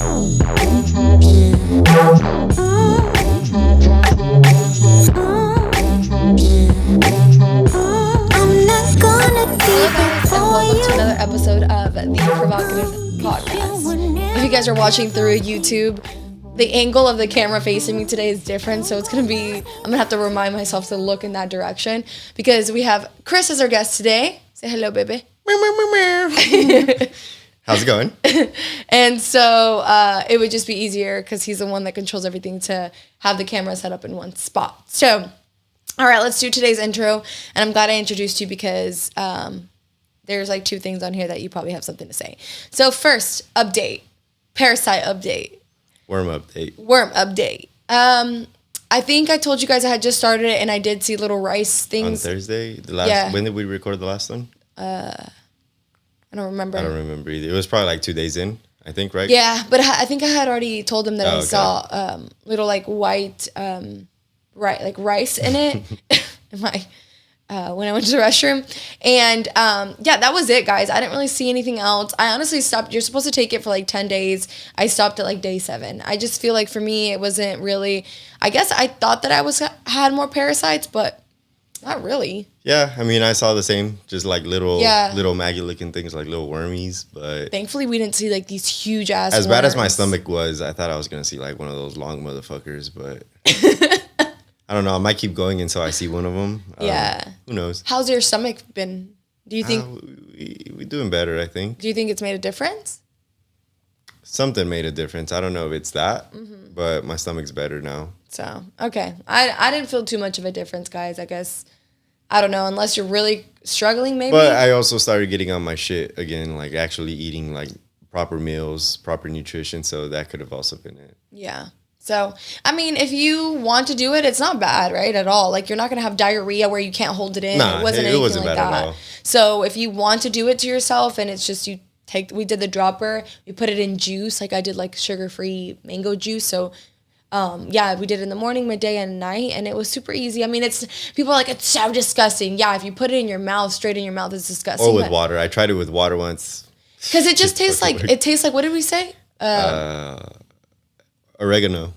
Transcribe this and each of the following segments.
Welcome to another episode of the Provocative Podcast. If you guys are watching through YouTube, the angle of the camera facing me today is different, so I'm gonna have to remind myself to look in that direction because we have Chris as our guest today. Say hello, baby. How's it going? And so it would just be easier because he's the one that controls everything to have the camera set up in one spot. So, all right, let's do today's intro. And I'm glad I introduced you because there's like two things on here that you probably have something to say. So first, update. Parasite update. Worm update. I think I told you guys I had just started it and I did see little rice things. On Thursday? When did we record the last one? I don't remember. I don't remember either. It was probably like 2 days in, I think, right? Yeah, but I think I had already told him that I saw little like white rice in it when I went to the restroom. And that was it, guys. I didn't really see anything else. I honestly stopped. You're supposed to take it for like 10 days. I stopped at like day 7. I just feel like for me, it wasn't really, I guess I thought that I had more parasites, but not really. Yeah, I mean, I saw the same, just like little Maggie-looking things, like little wormies, but... Thankfully, we didn't see like these huge-ass As bad as my stomach was, I thought I was going to see like one of those long motherfuckers, but... I don't know, I might keep going until I see one of them. Yeah. Who knows? How's your stomach been? Do you think... We're doing better, I think. Do you think it's made a difference? Something made a difference. I don't know if it's that, but my stomach's better now. So, okay. I didn't feel too much of a difference, guys, I guess. I don't know, unless you're really struggling, maybe. But I also started getting on my shit again, like actually eating like proper meals, proper nutrition. So that could have also been it. Yeah. So, I mean, if you want to do it, it's not bad, right, at all. Like, you're not going to have diarrhea where you can't hold it in. Nah, it wasn't anything like bad that. At all. So, if you want to do it to yourself and it's just we did the dropper, we put it in juice. Like, I did like sugar-free mango juice. So, we did it in the morning, midday, and night, and it was super easy. I mean, people are like, it's so disgusting. Yeah, if you put it in your mouth, straight in your mouth, it's disgusting. Or with water. I tried it with water once. Because it just tastes like, what did we say? Oregano.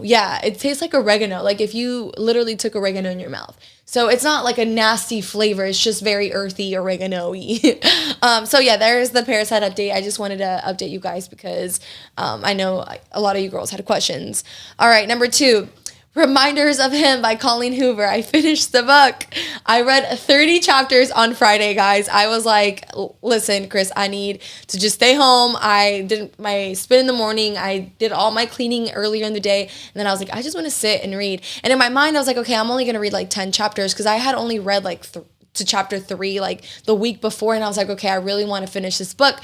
Yeah, it tastes like oregano. Like if you literally took oregano in your mouth. So it's not like a nasty flavor. It's just very earthy, oregano-y. There's the parasite update. I just wanted to update you guys because I know a lot of you girls had questions. All right, number 2. Reminders of Him by Colleen Hoover. I finished the book. I read 30 chapters on Friday, guys. I was like, listen, Chris, I need to just stay home. I did my spin in the morning. I did all my cleaning earlier in the day. And then I was like, I just want to sit and read. And in my mind, I was like, okay, I'm only going to read like 10 chapters because I had only read like to chapter 3 like the week before. And I was like, okay, I really want to finish this book.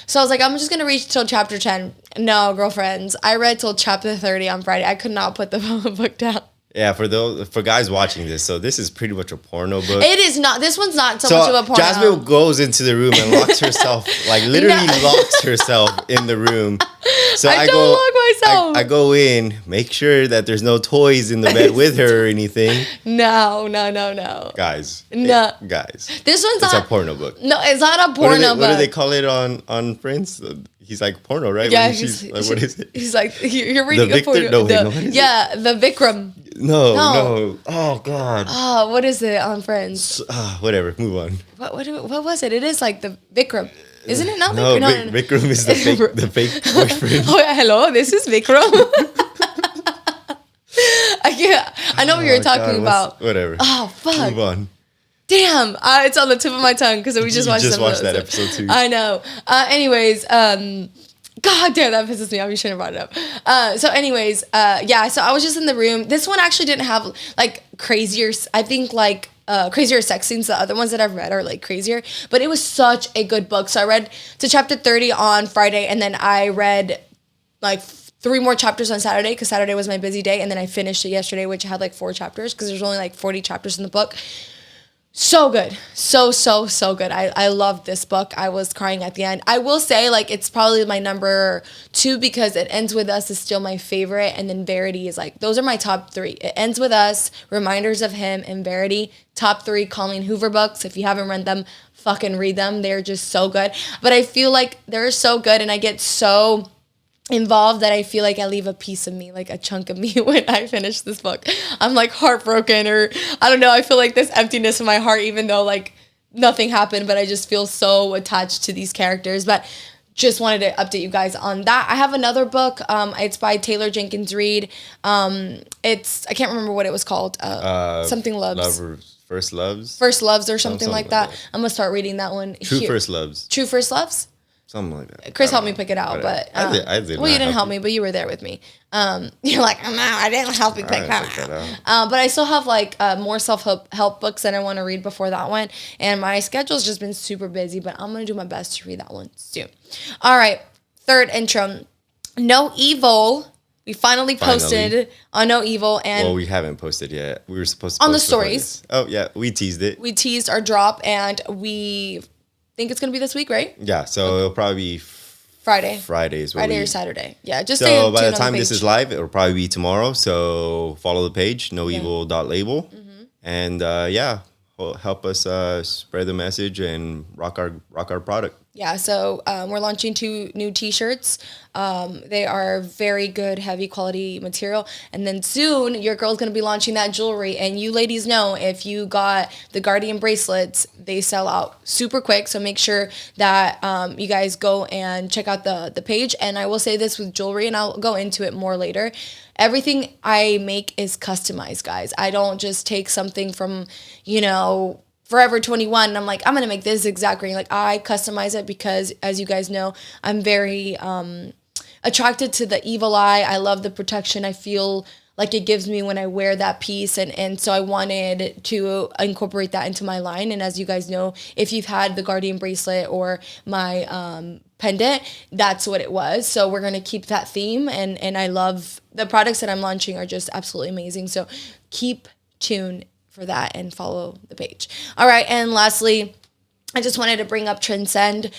So I was like, I'm just going to read till chapter 10. No, girlfriends. I read till chapter 30 on Friday. I could not put the book down. Yeah, for guys watching this, so this is pretty much a porno book. It is not. This one's not so much of a porno. Jasmine goes into the room and locks herself, like literally locks herself in the room. So I don't lock myself. I go in, make sure that there's no toys in the bed with her or anything. No. Guys. No. Guys. This one's It's a porno book. No, it's not a porno book. What do they call it on Friends? He's like porno, right? Yeah, what is it? He's like, you're reading the a porno. No, what is it? The Vikram. No. Oh, God. Oh, what is it on Friends? Whatever. Move on. What was it? It is like the Vikram. Isn't it not no, Vikram? No. Vikram is the fake boyfriend. Oh, yeah, hello. This is Vikram. I know what you're talking about. Whatever. Oh, fuck. Move on. Damn, it's on the tip of my tongue because we just watched that episode too. I know. Anyways, God damn, that pisses me off. You shouldn't have brought it up. So I was just in the room. This one actually didn't have like crazier, I think like crazier sex scenes. The other ones that I've read are like crazier, but it was such a good book. So I read to chapter 30 on Friday, and then I read like 3 more chapters on Saturday because Saturday was my busy day, and then I finished it yesterday, which had like 4 chapters because there's only like 40 chapters in the book. So good. So good. I loved this book. I was crying at the end. I will say, like, it's probably my number 2 because It Ends With Us is still my favorite. And then Verity is like, those are my top 3. It Ends With Us, Reminders of Him, and Verity. Top 3 Colleen Hoover books. If you haven't read them, fucking read them. They're just so good. But I feel like they're so good and I get so involved that I feel like I leave a piece of me, like a chunk of me when I finish this book. I'm like heartbroken, or I don't know, I feel like this emptiness in my heart, even though like nothing happened, but I just feel so attached to these characters. But just wanted to update you guys on that. I have another book. It's by Taylor Jenkins Reid. It's, I can't remember what it was called. Something Loves. First Loves. First Loves or something like that. I'm going to start reading that one. True First Loves. True First Loves? Something like that. Chris helped me pick it out, but I did. Well, you didn't help me, but you were there with me. You're like, oh, no, I didn't help you pick that out. But I still have like more self-help books that I want to read before that one, and my schedule's just been super busy. But I'm gonna do my best to read that one soon. All right, third intro, No Evil. We finally posted on No Evil, and well, we haven't posted yet. We were supposed to on post the stories. Oh yeah, we teased it. We teased our drop, and we think it's gonna be this week, right? Yeah, so it'll probably be Friday or Saturday. Yeah, just so by the time this is live, it'll probably be tomorrow. So follow the page, noevil.label, and help us spread the message and rock our product. Yeah, so we're launching 2 new t-shirts. They are very good, heavy quality material. And then soon, your girl's going to be launching that jewelry. And you ladies know, if you got the Guardian bracelets, they sell out super quick. So make sure that you guys go and check out the page. And I will say this with jewelry, and I'll go into it more later. Everything I make is customized, guys. I don't just take something from, Forever 21, and I'm like, I'm gonna make this exact ring. Like, I customize it because, as you guys know, I'm very attracted to the evil eye. I love the protection I feel like it gives me when I wear that piece, and so I wanted to incorporate that into my line. And as you guys know, if you've had the Guardian bracelet or my pendant, that's what it was. So we're gonna keep that theme, and I love the products that I'm launching are just absolutely amazing. So keep tuned for that and follow the page. All right, and lastly, I just wanted to bring up Transcend.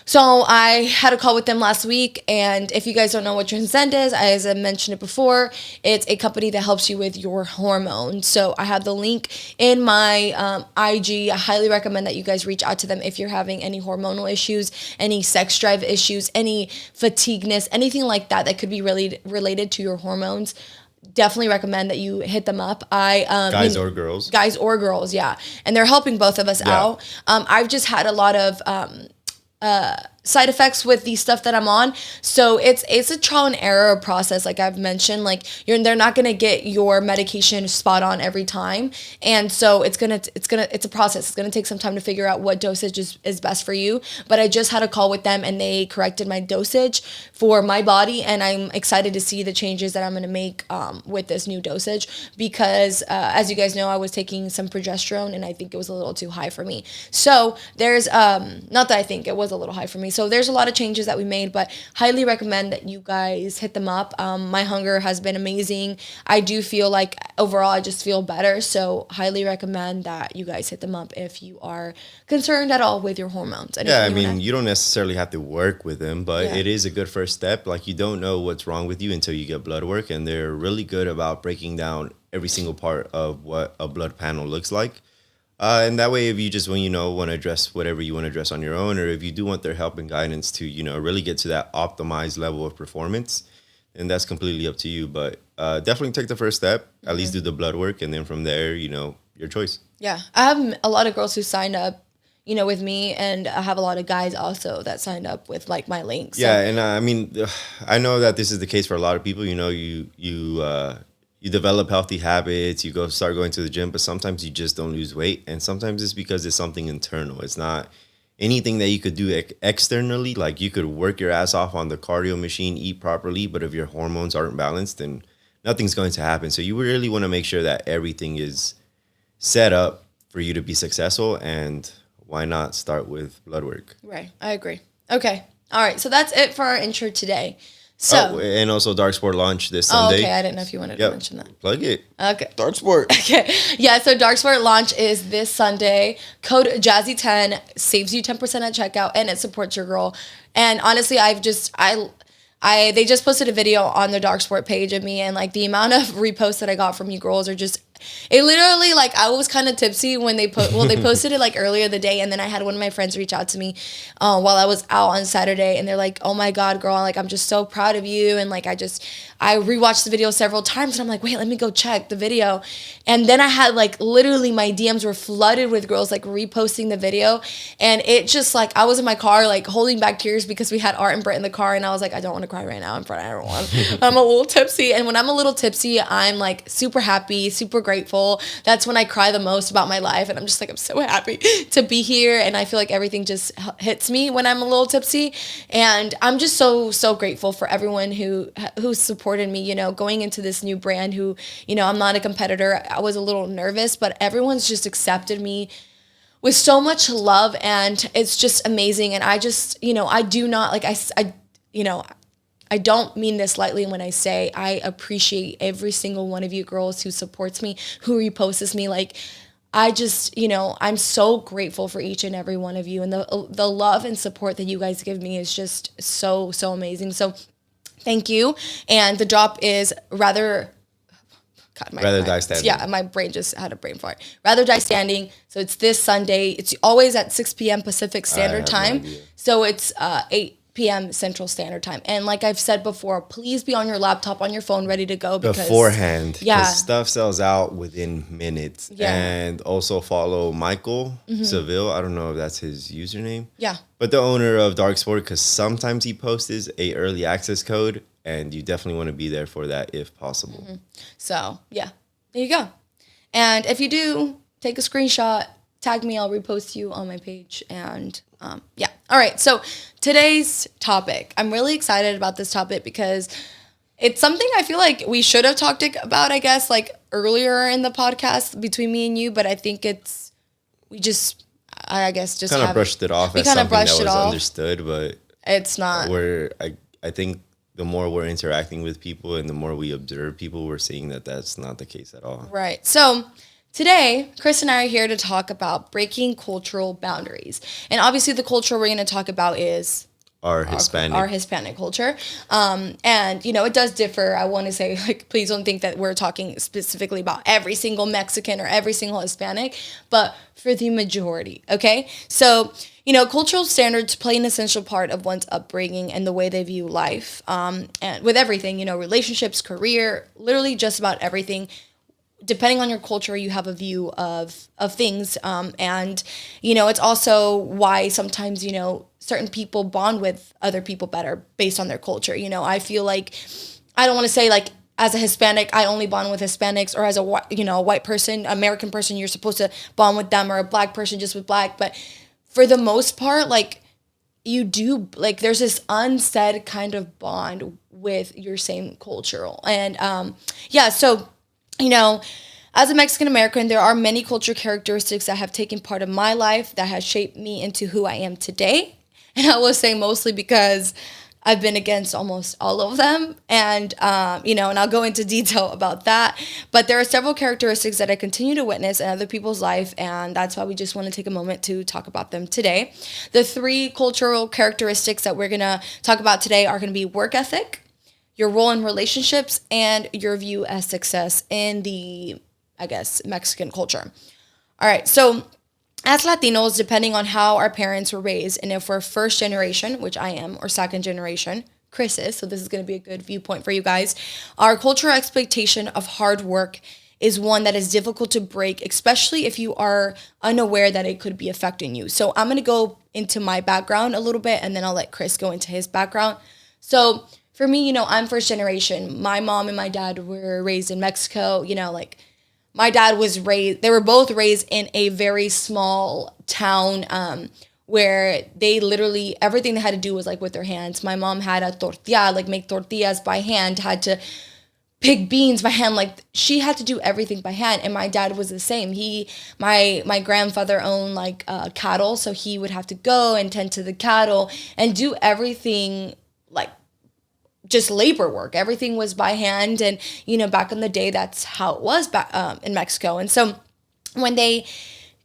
So I had a call with them last week, and if you guys don't know what Transcend is, as I mentioned it before, it's a company that helps you with your hormones. So I have the link in my IG. I highly recommend that you guys reach out to them if you're having any hormonal issues, any sex drive issues, any fatigueness, anything like that could be really related to your hormones. Definitely recommend that you hit them up. Guys or girls, yeah. And they're helping both of us out. I've just had a lot of side effects with the stuff that I'm on. So it's a trial and error process. Like I've mentioned, like they're not going to get your medication spot on every time. And so it's a process. It's going to take some time to figure out what dosage is best for you. But I just had a call with them, and they corrected my dosage for my body. And I'm excited to see the changes that I'm going to make with this new dosage, because as you guys know, I was taking some progesterone, and I think it was a little too high for me. So there's, not that I think it was a little high for me. So there's a lot of changes that we made, but highly recommend that you guys hit them up. My hunger has been amazing. I do feel like overall I just feel better. So highly recommend that you guys hit them up if you are concerned at all with your hormones. Yeah, I mean, you don't necessarily have to work with them, but it is a good first step. Like, you don't know what's wrong with you until you get blood work, and they're really good about breaking down every single part of what a blood panel looks like. And that way, if you just, want to address whatever you want to address on your own, or if you do want their help and guidance to, really get to that optimized level of performance, then that's completely up to you. But definitely take the first step, at least do the blood work, and then from there, your choice. Yeah. I have a lot of girls who signed up, with me, and I have a lot of guys also that signed up with like my links. So. Yeah, and I mean, I know that this is the case for a lot of people. You develop healthy habits, you start going to the gym, but sometimes you just don't lose weight. And sometimes it's because it's something internal. It's not anything that you could do externally. Like, you could work your ass off on the cardio machine, eat properly, but if your hormones aren't balanced, then nothing's going to happen. So you really want to make sure that everything is set up for you to be successful. And why not start with blood work? Right. I agree. Okay. All right. So that's it for our intro today. So, and also Dark Sport launch this Sunday. Okay, I didn't know if you wanted to mention that. Plug it. Okay. Dark Sport. Okay. Yeah, so Dark Sport launch is this Sunday. Code Jazzy10 saves you 10% at checkout, and it supports your girl. And honestly, they just posted a video on the Dark Sport page of me, and like the amount of reposts that I got from you girls are just It literally, like, I was kind of tipsy when they posted it like earlier the day, and then I had one of my friends reach out to me while I was out on Saturday, and they're like, oh my God, girl, like, I'm just so proud of you, and like, I rewatched the video several times, and I'm like, wait, let me go check the video, and then I had like, literally my DMs were flooded with girls like reposting the video, and it just like, I was in my car like holding back tears because we had Art and Britt in the car, and I was like, I don't want to cry right now in front of everyone. I'm a little tipsy, and when I'm a little tipsy, I'm like super happy, super grateful. That's when I cry the most about my life, and I'm just like, I'm so happy to be here, and I feel like everything just hits me when I'm a little tipsy, and I'm just so grateful for everyone who supported me, you know, going into this new brand, who, you know, I'm not a competitor. I was a little nervous, but everyone's just accepted me with so much love, and it's just amazing. And I just, you know, I do not, like, you know, I don't mean this lightly when I say I appreciate every single one of you girls who supports me, who reposts me. Like, I just, you know, I'm so grateful for each and every one of you, and the love and support that you guys give me is just so amazing. So thank you. And the drop is Rather Die Standing. Yeah, my brain just had a brain fart. Rather Die Standing. So it's this Sunday. It's always at 6 p.m. Pacific Standard Time. So it's 8 p.m. Central Standard Time. And like I've said before, please be on your laptop, on your phone, ready to go. Because, beforehand. Yeah. Because stuff sells out within minutes. Yeah. And also follow Michael Seville. I don't know if that's his username. Yeah. But the owner of Dark Sport, because sometimes he posts a early access code, and you definitely want to be there for that if possible. So, yeah, there you go. And if you do, take a screenshot, tag me, I'll repost you on my page. And yeah. All right. So today's topic, I'm really excited about this topic because it's something I feel like we should have talked about, I guess, like earlier in the podcast between me and you. But I think I guess just kind of brushed it off as something that was understood, but it's not. I think the more we're interacting with people and the more we observe people, we're seeing that that's not the case at all. Right. So today, Chris and I are here to talk about breaking cultural boundaries. And obviously the culture we're going to talk about is our Hispanic culture. And, you know, it does differ. I want to say, like, please don't think that we're talking specifically about every single Mexican or every single Hispanic, but for the majority, okay? So, you know, cultural standards play an essential part of one's upbringing and the way they view life. And with everything, you know, relationships, career, literally just about everything. Depending on your culture, you have a view of things. And, you know, it's also why sometimes, you know, certain people bond with other people better based on their culture. You know, I feel like, I don't want to say like, as a Hispanic, I only bond with Hispanics, or as a white person, American person, you're supposed to bond with them, or a black person just with black. But for the most part, like, you do, like, there's this unsaid kind of bond with your same cultural. And yeah, so, you know, as a Mexican American, there are many cultural characteristics that have taken part of my life that has shaped me into who I am today. And I will say mostly because I've been against almost all of them. And, you know, and I'll go into detail about that. But there are several characteristics that I continue to witness in other people's life. And that's why we just want to take a moment to talk about them today. The 3 cultural characteristics that we're going to talk about today are going to be work ethic, your role in relationships, and your view as success in the, I guess, Mexican culture. All right. So as Latinos, depending on how our parents were raised, and if we're first generation, which I am, or second generation, Chris is, so this is going to be a good viewpoint for you guys, our cultural expectation of hard work is one that is difficult to break, especially if you are unaware that it could be affecting you. So I'm going to go into my background a little bit, and then I'll let Chris go into his background. So for me, you know, I'm first generation. My mom and my dad were raised in Mexico, you know, like, my dad was raised, they were both raised in a very small town where they literally, everything they had to do was like with their hands. My mom had a tortilla, like make tortillas by hand, had to pick beans by hand. Like, she had to do everything by hand. And my dad was the same. My grandfather owned like cattle. So he would have to go and tend to the cattle and do everything like just labor work. Everything was by hand. And, you know, back in the day, that's how it was back in Mexico. And so when they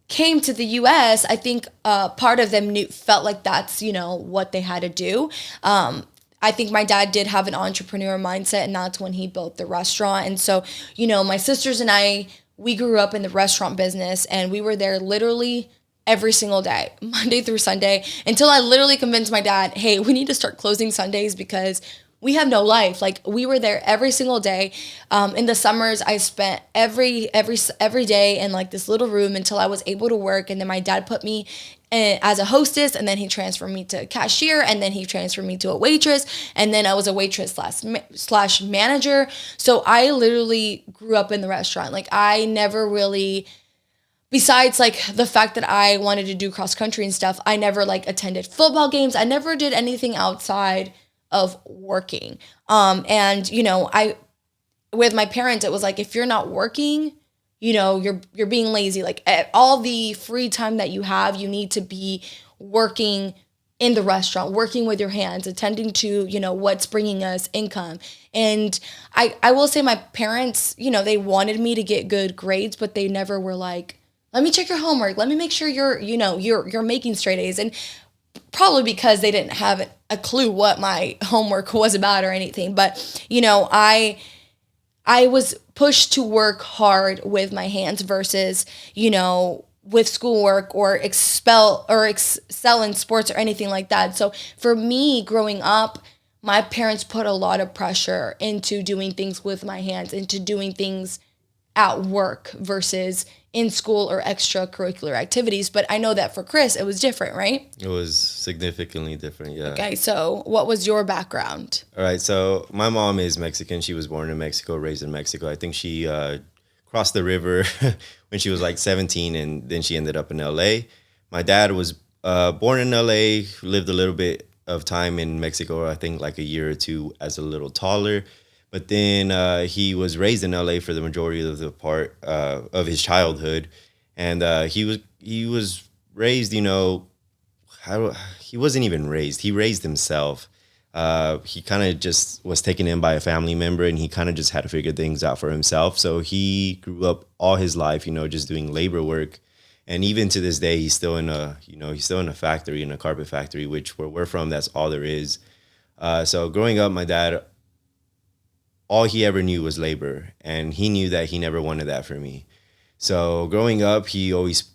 came to the U.S., I think part of them felt like that's, you know, what they had to do. I think my dad did have an entrepreneur mindset, and that's when he built the restaurant. And so, you know, my sisters and I, we grew up in the restaurant business, and we were there literally every single day, Monday through Sunday, until I literally convinced my dad, hey, we need to start closing Sundays because we have no life. Like, we were there every single day. In the summers, I spent every day in like this little room until I was able to work. And then my dad put me as a hostess, and then he transferred me to cashier, and then he transferred me to a waitress, and then I was a waitress slash manager. So I literally grew up in the restaurant. Like, I never really, besides like the fact that I wanted to do cross country and stuff, I never like attended football games. I never did anything outside of working. And I, with my parents, it was like, if you're not working, you're being lazy. Like, all the free time that you have, you need to be working in the restaurant, working with your hands, attending to, what's bringing us income. And I will say my parents, they wanted me to get good grades, but they never were like, let me check your homework. Let me make sure you're making straight A's. And probably because they didn't have a clue what my homework was about or anything. But, I was pushed to work hard with my hands versus, with schoolwork or excel in sports or anything like that. So for me growing up, my parents put a lot of pressure into doing things with my hands, into doing things at work versus in school or extracurricular activities. But I know that for Chris, it was different, right? It was significantly different, yeah. Okay, so what was your background? All right, so my mom is Mexican. She was born in Mexico, raised in Mexico. I think she crossed the river when she was like 17, and then she ended up in LA. My dad was born in LA, lived a little bit of time in Mexico, I think like a year or two as a little taller. But then he was raised in LA for the majority of the part of his childhood, and he was raised. He wasn't even raised. He raised himself. He kind of just was taken in by a family member, and he kind of just had to figure things out for himself. So he grew up all his life, just doing labor work, and even to this day, he's still in a factory, in a carpet factory, which where we're from, that's all there is. So growing up, my dad, all he ever knew was labor, and he knew that he never wanted that for me. So growing up, he always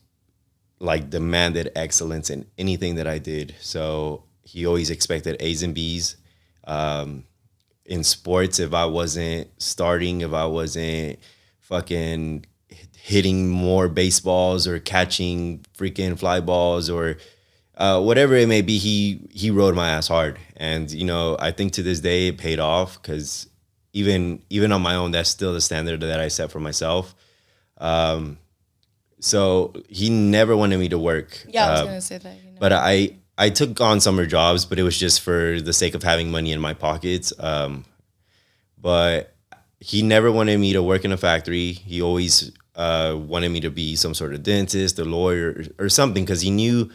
like demanded excellence in anything that I did. So he always expected A's and B's. In sports, if I wasn't starting, if I wasn't fucking hitting more baseballs or catching freaking fly balls or whatever it may be, he rode my ass hard. And, I think to this day it paid off, because even on my own, that's still the standard that I set for myself. So he never wanted me to work. Yeah, I was going to say that. But I took on summer jobs, but it was just for the sake of having money in my pockets. But he never wanted me to work in a factory. He always wanted me to be some sort of dentist, a lawyer, or something, because he knew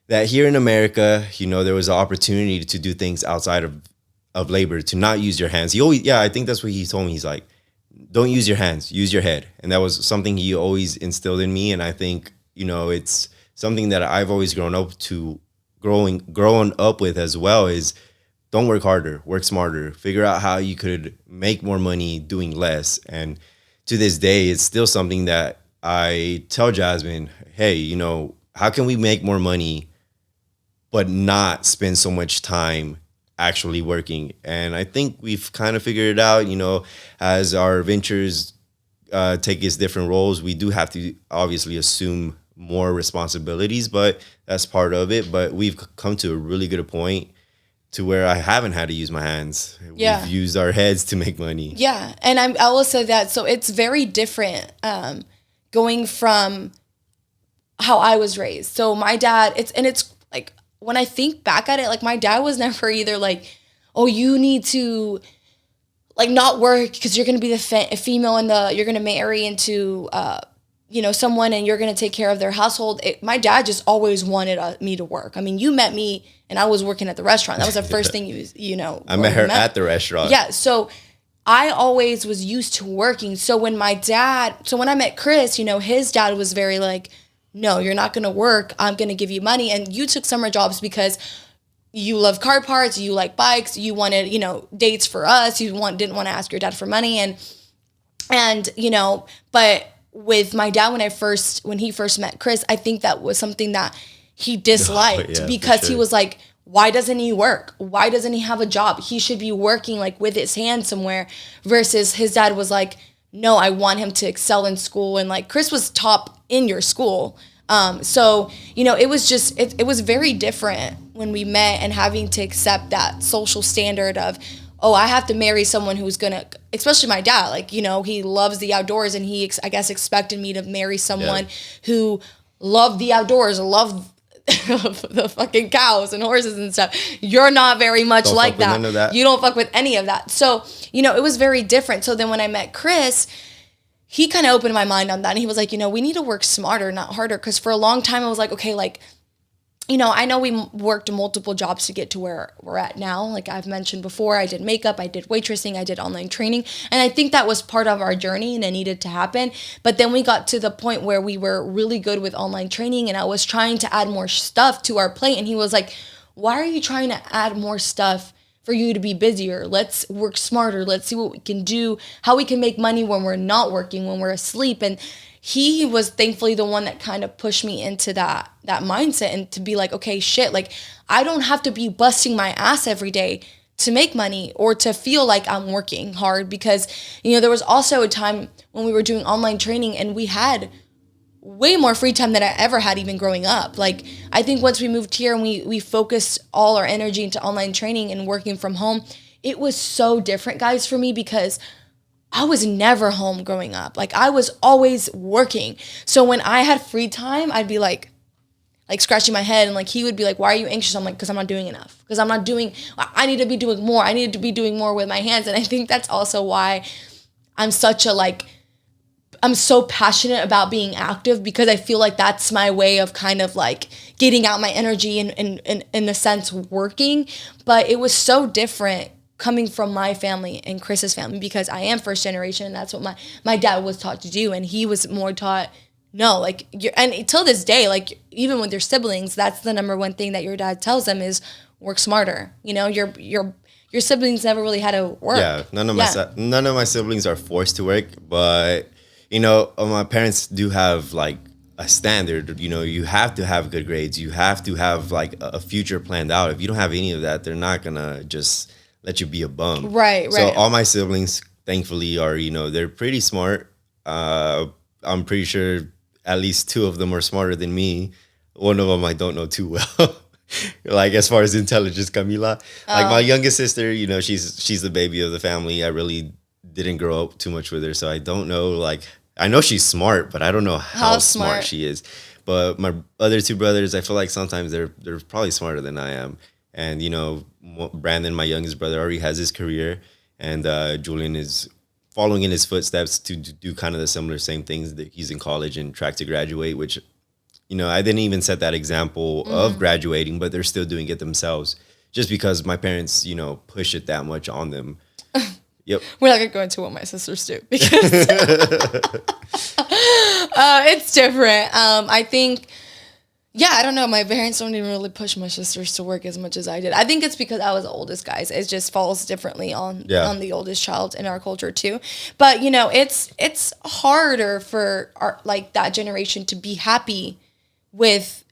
that here in America, there was an opportunity to do things outside of labor, to not use your hands. I think that's what he told me. He's like, don't use your hands, use your head. And that was something he always instilled in me. And I think, it's something that I've always grown up with as well, is don't work harder, work smarter, figure out how you could make more money doing less. And to this day, it's still something that I tell Jasmine, hey, how can we make more money but not spend so much time actually working? And I think we've kind of figured it out, as our ventures take its different roles. We do have to obviously assume more responsibilities, but that's part of it. But we've come to a really good point to where I haven't had to use my hands. Yeah. We've used our heads to make money. Yeah. And I will say that. So it's very different going from how I was raised. So my dad, it's like, when I think back at it, like, my dad was never either like, oh, you need to like not work because you're going to be the female you're going to marry into, someone, and you're going to take care of their household. My dad just always wanted me to work. I mean, you met me and I was working at the restaurant. That was the first thing I met her at the restaurant. Yeah. So I always was used to working. So when I met Chris, his dad was very like, no, you're not going to work. I'm going to give you money. And you took summer jobs because you love car parts, you like bikes, you wanted, dates for us. You didn't want to ask your dad for money. And but with my dad when he first met Chris, I think that was something that he disliked because he was like, why doesn't he work? Why doesn't he have a job? He should be working like with his hands somewhere, versus his dad was like, no, I want him to excel in school. And like Chris was top in your school. So, you know, it was just, it was very different when we met, and having to accept that social standard of, oh, I have to marry someone who's gonna, especially my dad, like, you know, he loves the outdoors, and he, I guess, expected me to marry someone who loved the outdoors, loved the fucking cows and horses and stuff. You're not very much don't like none of that. You don't fuck with any of that. So, you know, it was very different. So then when I met Chris, he kind of opened my mind on that. And he was like, you know, we need to work smarter, not harder. Because for a long time, I was like, okay, like, you know, I know we worked multiple jobs to get to where we're at now. Like I've mentioned before, I did makeup, I did waitressing, I did online training. And I think that was part of our journey and it needed to happen. But then we got to the point where we were really good with online training, and I was trying to add more stuff to our plate. And he was like, why are you trying to add more stuff for you to be busier? Let's work smarter. Let's see what we can do, how we can make money when we're not working, when we're asleep. And he was thankfully the one that kind of pushed me into that mindset, and to be like, okay, shit, like I don't have to be busting my ass every day to make money or to feel like I'm working hard. Because, you know, there was also a time when we were doing online training and we had way more free time than I ever had even growing up. Like I think once we moved here and we focused all our energy into online training and working from home, it was so different, guys, for me, because I was never home growing up. Like I was always working. So when I had free time, I'd be like scratching my head, and like he would be like, why are you anxious? I'm like, because I'm not doing enough. Because I need to be doing more. I need to be doing more with my hands. And I think that's also why I'm so passionate about being active, because I feel like that's my way of kind of like getting out my energy and in a sense working. But it was so different coming from my family and Chris's family, because I am first generation, and that's what my dad was taught to do. And he was more taught, no, like, and till this day, like, even with your siblings, that's the number one thing that your dad tells them is work smarter. You know, your siblings never really had to work. Yeah, none of my siblings are forced to work, but, you know, my parents do have, like, a standard. You know, you have to have good grades. You have to have, like, a future planned out. If you don't have any of that, they're not going to just let you be a bum. Right. So all my siblings, thankfully, are, you know, they're pretty smart. I'm pretty sure at least two of them are smarter than me. One of them I don't know too well. Like, as far as intelligence, Camila. Like, my youngest sister, you know, she's the baby of the family. I really didn't grow up too much with her, so I don't know, like, I know she's smart, but I don't know how smart she is. But my other two brothers, I feel like sometimes they're probably smarter than I am. And, you know, Brandon, my youngest brother, already has his career, and Julian is following in his footsteps to do kind of the similar same things. That he's in college and track to graduate, which, you know, I didn't even set that example of graduating, but they're still doing it themselves just because my parents, you know, push it that much on them. Yep. We're not going to go into what my sisters do, because it's different. I think, yeah, I don't know. My parents don't even really push my sisters to work as much as I did. I think it's because I was the oldest, guys. It just falls differently on the oldest child in our culture too. But, you know, it's harder for that generation to be happy with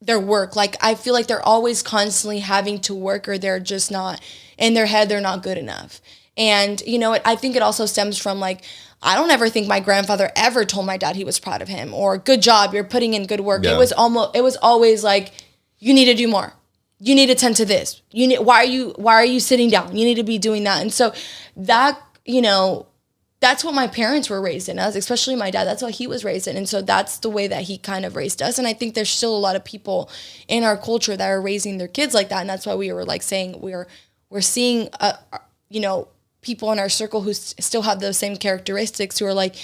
their work. Like, I feel like they're always constantly having to work, or they're just not, in their head, they're not good enough. And, you know, I think it also stems from, like, I don't ever think my grandfather ever told my dad he was proud of him, or good job, you're putting in good work. Yeah. It was always like, you need to do more. You need to tend to this. Why are you sitting down? You need to be doing that. And so that, you know, that's what my parents were raised in, us, especially my dad. That's what he was raised in. And so that's the way that he kind of raised us. And I think there's still a lot of people in our culture that are raising their kids like that. And that's why we were like saying we're seeing, you know, people in our circle who still have those same characteristics, who are like,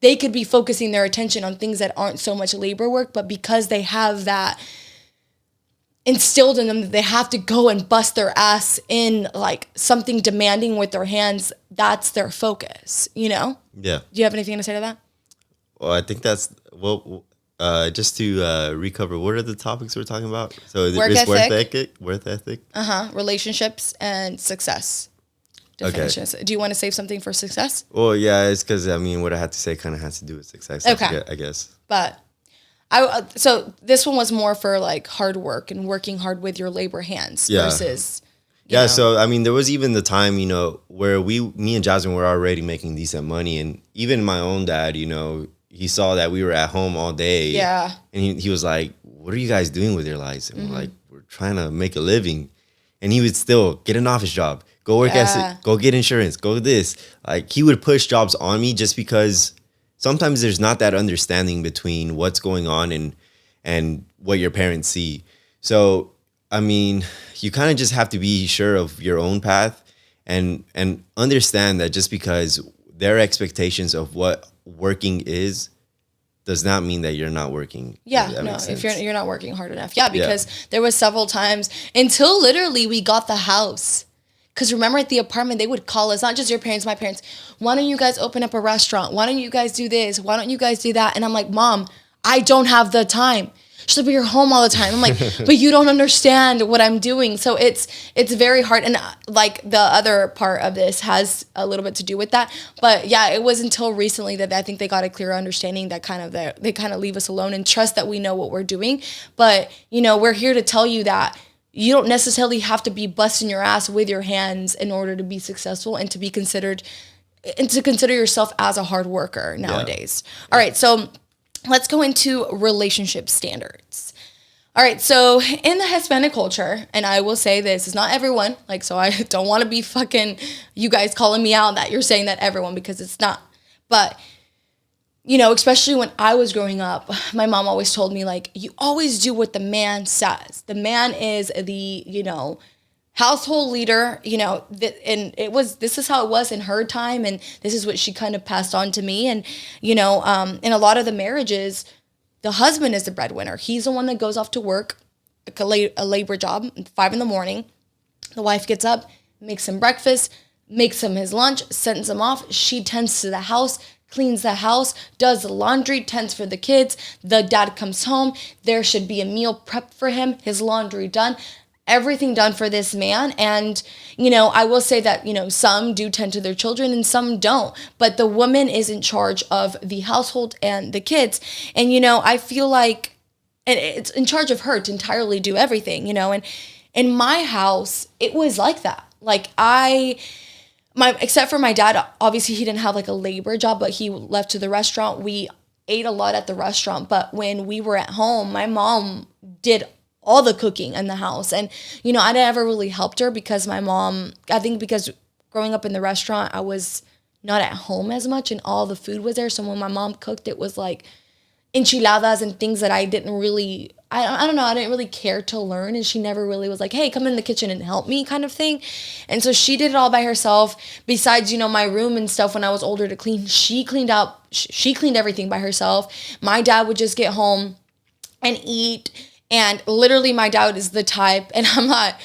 they could be focusing their attention on things that aren't so much labor work, but because they have that instilled in them that they have to go and bust their ass in like something demanding with their hands, that's their focus, you know? Yeah. Do you have anything to say to that? Well, I think that's, just to recover, what are the topics we're talking about? So work ethic. Work ethic. Relationships and success. definitions. Do you want to save something for success? Well, yeah, it's because, I mean, what I had to say kind of has to do with success. Okay. I guess. But so this one was more for like hard work and working hard with your labor hands versus. Yeah, so I mean, there was even the time, where me and Jasmine were already making decent money, and even my own dad, he saw that we were at home all day. Yeah. And he was like, "What are you guys doing with your lives?" And we're like, "We're trying to make a living." And he would still get an office job, go work go get insurance, go this. Like, he would push jobs on me just because sometimes there's not that understanding between what's going on and what your parents see. So, I mean, you kind of just have to be sure of your own path and understand that just because their expectations of what working is does not mean that you're not working. Yeah, no, if you're not working hard enough. Yeah, because there was several times until literally we got the house. Because remember at the apartment, they would call us, not just your parents, my parents. Why don't you guys open up a restaurant? Why don't you guys do this? Why don't you guys do that? And I'm like, Mom, I don't have the time. She's like, but you're home all the time. I'm like, but you don't understand what I'm doing. So it's very hard. And like the other part of this has a little bit to do with that. But yeah, it was until recently that I think they got a clearer understanding that they kind of leave us alone and trust that we know what we're doing. But, we're here to tell you that you don't necessarily have to be busting your ass with your hands in order to be successful and to be considered and to consider yourself as a hard worker nowadays. Yeah. All right. So let's go into relationship standards. All right, so in the Hispanic culture, and I will say this, is not everyone, so I don't want to be fucking you guys calling me out that you're saying that everyone, because it's not. But, especially when I was growing up, my mom always told me, you always do what the man says. The man is the, household leader, and this is how it was in her time, and this is what she kind of passed on to me. And, in a lot of the marriages, the husband is the breadwinner. He's the one that goes off to work, a labor job, 5 a.m. The wife gets up, makes him breakfast, makes him his lunch, sends him off. She tends to the house, cleans the house, does the laundry, tends for the kids. The dad comes home. There should be a meal prepped for him, his laundry done. Everything done for this man. And, I will say that, some do tend to their children and some don't. But the woman is in charge of the household and the kids. And, I feel like, and it's in charge of her to entirely do everything, and in my house, it was like that. Except for my dad, obviously he didn't have a labor job, but he left to the restaurant. We ate a lot at the restaurant. But when we were at home, my mom did all the cooking in the house. And, I never really helped her because my mom, I think because growing up in the restaurant, I was not at home as much and all the food was there. So when my mom cooked, it was enchiladas and things that I didn't really, I don't know, I didn't really care to learn. And she never really was like, hey, come in the kitchen and help me kind of thing. And so she did it all by herself. Besides, my room and stuff when I was older to clean, she cleaned everything by herself. My dad would just get home and eat. And literally my dad is the type, and I'm not,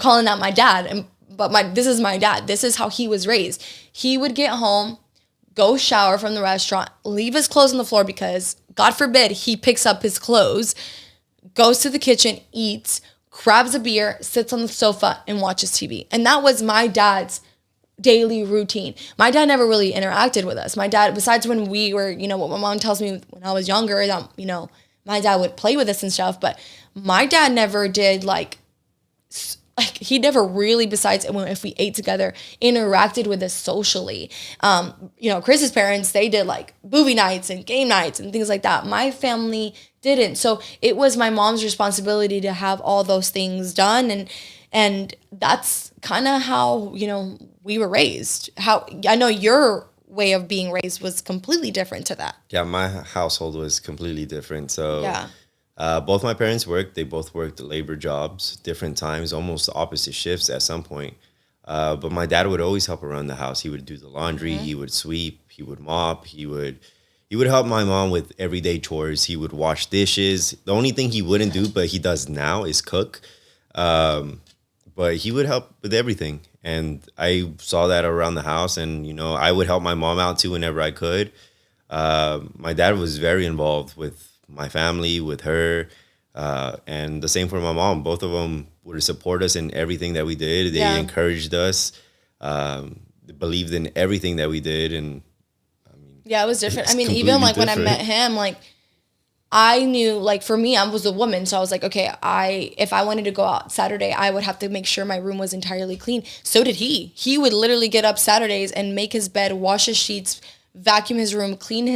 calling out my dad, but this is my dad. This is how he was raised. He would get home, go shower from the restaurant, leave his clothes on the floor because, God forbid, he picks up his clothes, goes to the kitchen, eats, grabs a beer, sits on the sofa, and watches TV. And that was my dad's daily routine. My dad never really interacted with us. My dad, besides when we were, what my mom tells me when I was younger, that, my dad would play with us and stuff, but my dad never did he never really, besides if we ate together, interacted with us socially. Chris's parents, they did movie nights and game nights and things like that. My family didn't. So it was my mom's responsibility to have all those things done. And that's kind of how, we were raised. How I know your way of being raised was completely different to that. Yeah, my household was completely different. So yeah. Both my parents worked. They both worked labor jobs, different times, almost opposite shifts at some point. But my dad would always help around the house. He would do the laundry. Mm-hmm. He would sweep. He would mop. He would help my mom with everyday chores. He would wash dishes. The only thing he wouldn't do, but he does now, is cook. But he would help with everything. And I saw that around the house. And, I would help my mom out too whenever I could. My dad was very involved with my family, with her. And the same for my mom. Both of them would support us in everything that we did. They encouraged us. believed in everything that we did, and yeah, it was different. I mean, completely even like when I different. met him, like I knew, like for me, I was a woman, so I was like, okay, if I wanted to go out Saturday, I would have to make sure my room was entirely clean. So did he. He would literally get up Saturdays and make his bed, wash his sheets, vacuum his room, clean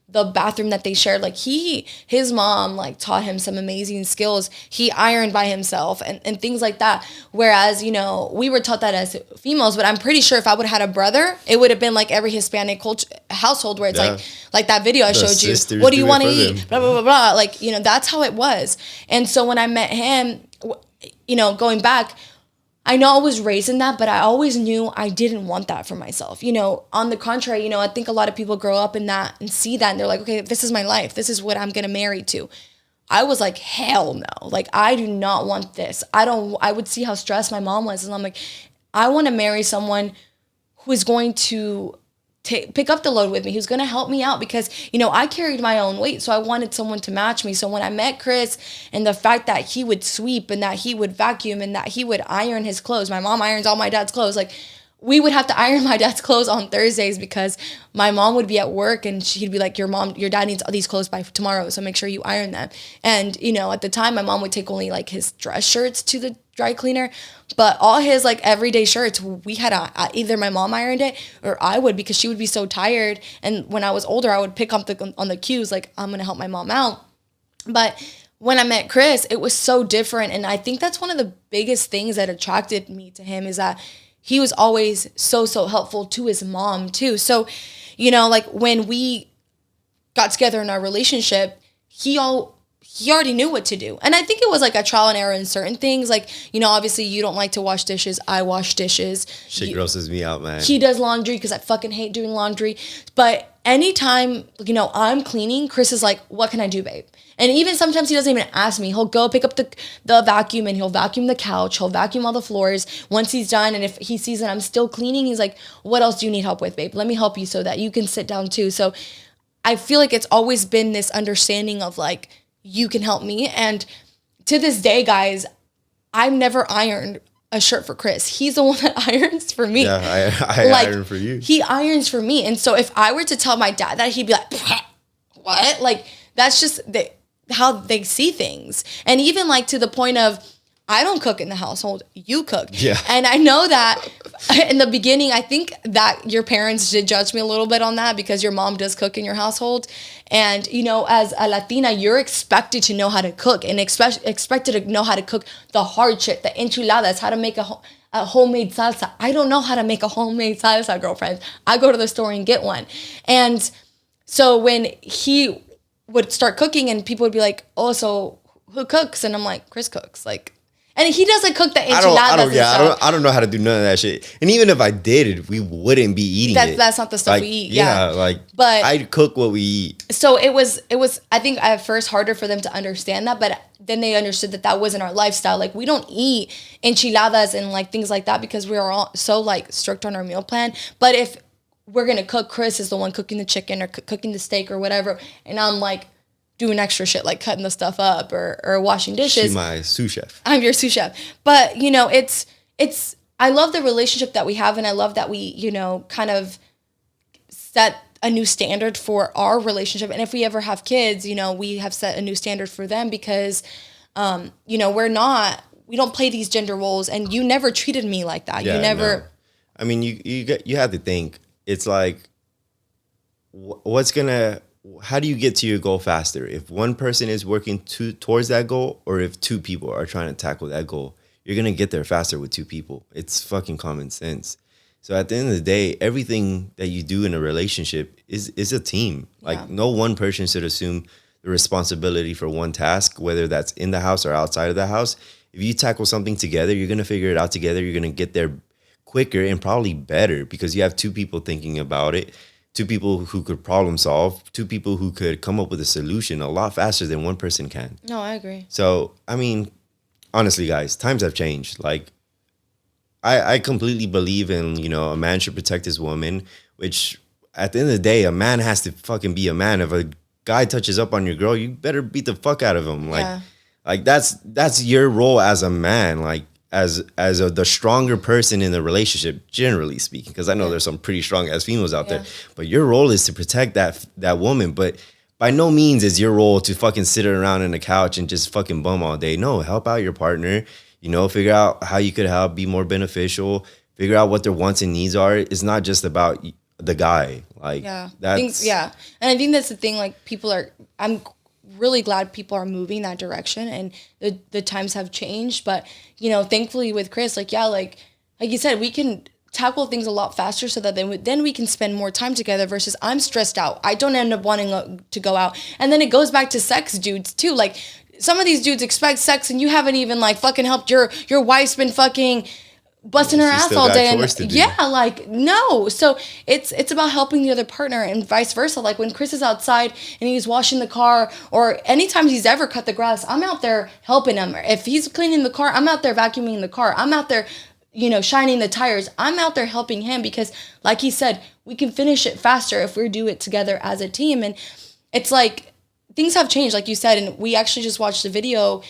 the bathroom that they shared. Like his mom like taught him some amazing skills. He ironed by himself and things like that. Whereas, you know, we were taught that as females, but I'm pretty sure if I would have had a brother, it would have been like every Hispanic culture household where it's like that video I showed you. What do you want to eat? Blah, blah, blah, blah. Like, you know, that's how it was. And so when I met him, you know, going back, I know I was raised in that, but I always knew I didn't want that for myself. You know, on the contrary, you know, I think a lot of people grow up in that and see that and they're like, okay, this is my life. This is what I'm going to marry to. I was like, hell no. Like, I do not want this. I would see how stressed my mom was. And I'm like, I want to marry someone who is going to pick up the load with me, who's going to help me out because, you know, I carried my own weight. So I wanted someone to match me. So when I met Chris and the fact that he would sweep and that he would vacuum and that he would iron his clothes, my mom irons all my dad's clothes. Like we would have to iron my dad's clothes on Thursdays because my mom would be at work and she'd be like, your dad needs these clothes by tomorrow. So make sure you iron them. And, you know, at the time my mom would take only like his dress shirts to the dry cleaner, but all his like everyday shirts, we had either my mom ironed it or I would because she would be so tired. And when I was older, I would pick up on the cues, like I'm going to help my mom out. But when I met Chris, it was so different. And I think that's one of the biggest things that attracted me to him is that he was always so helpful to his mom too. So, you know, like when we got together in our relationship, he already knew what to do. And I think it was like a trial and error in certain things. Like, you know, obviously you don't like to wash dishes. I wash dishes. Shit grosses me out, man. He does laundry because I fucking hate doing laundry. But anytime, you know, I'm cleaning, Chris is like, what can I do, babe? And even sometimes he doesn't even ask me. He'll go pick up the vacuum and he'll vacuum the couch. He'll vacuum all the floors. Once he's done, and if he sees that I'm still cleaning, he's like, what else do you need help with, babe? Let me help you so that you can sit down too. So I feel like it's always been this understanding of like, you can help me. And to this day, guys, I've never ironed a shirt for Chris. He's the one that irons for me. Yeah, I like, iron for you. He irons for me. And so if I were to tell my dad that, he'd be like, what? Like, that's just how they see things. And even like to the point of, I don't cook in the household, you cook. Yeah. And I know that in the beginning, I think that your parents did judge me a little bit on that because your mom does cook in your household. And, you know, as a Latina, you're expected to know how to cook and expected to know how to cook the hard shit, the enchiladas, how to make a homemade salsa. I don't know how to make a homemade salsa, girlfriend. I go to the store and get one. And so when he would start cooking and people would be like, oh, so who cooks? And I'm like, Chris cooks. Like, and he doesn't cook the enchiladas. I don't know how to do none of that shit. And even if I did, we wouldn't be eating it. That's not the stuff like, we eat. Yeah, like, but I cook what we eat. So it was, I think at first harder for them to understand that, but then they understood that wasn't our lifestyle. Like, we don't eat enchiladas and like things like that because we're all so like strict on our meal plan. But if we're going to cook, Chris is the one cooking the chicken or cooking the steak or whatever. And I'm like, doing extra shit like cutting the stuff up or washing dishes. She's my sous chef. I'm your sous chef. But, you know, it's I love the relationship that we have, and I love that we, you know, kind of set a new standard for our relationship. And if we ever have kids, you know, we have set a new standard for them because, you know, we don't play these gender roles, and you never treated me like that. Yeah, you never. No. I mean, you have to think. It's like, how do you get to your goal faster? If one person is working towards that goal, or if two people are trying to tackle that goal, you're going to get there faster with two people. It's fucking common sense. So at the end of the day, everything that you do in a relationship is a team. Like, no one person should assume the responsibility for one task, whether that's in the house or outside of the house. If you tackle something together, you're going to figure it out together. You're going to get there quicker and probably better because you have two people thinking about it. Two people who could problem solve, two people who could come up with a solution a lot faster than one person can. No, I agree. So, I mean, honestly, guys, times have changed. Like, I completely believe in, you know, a man should protect his woman, which at the end of the day, a man has to fucking be a man. If a guy touches up on your girl, you better beat the fuck out of him. Like, like that's your role as a man. Like, the stronger person in the relationship, generally speaking, because I know there's some pretty strong ass females out there, but your role is to protect that woman. But by no means is your role to fucking sit around on the couch and just fucking bum all day. No, help out your partner. You know, figure out how you could help, be more beneficial. Figure out what their wants and needs are. It's not just about the guy. Like that's and I think that's the thing. Like I'm really glad people are moving that direction, and the times have changed. But you know, thankfully with Chris, like you said, we can tackle things a lot faster, so that then we can spend more time together. Versus I'm stressed out, I don't end up wanting to go out, and then it goes back to sex dudes too. Like some of these dudes expect sex, and you haven't even like fucking helped your wife's been fucking busting her ass all day, and like no. So it's about helping the other partner, and vice versa. Like when Chris is outside and he's washing the car, or anytime he's ever cut the grass, I'm out there helping him. If he's cleaning the car, I'm out there vacuuming the car. I'm out there, you know, shining the tires. I'm out there helping him, because like he said, we can finish it faster if we do it together as a team. And it's like things have changed, like you said, and we actually just watched a video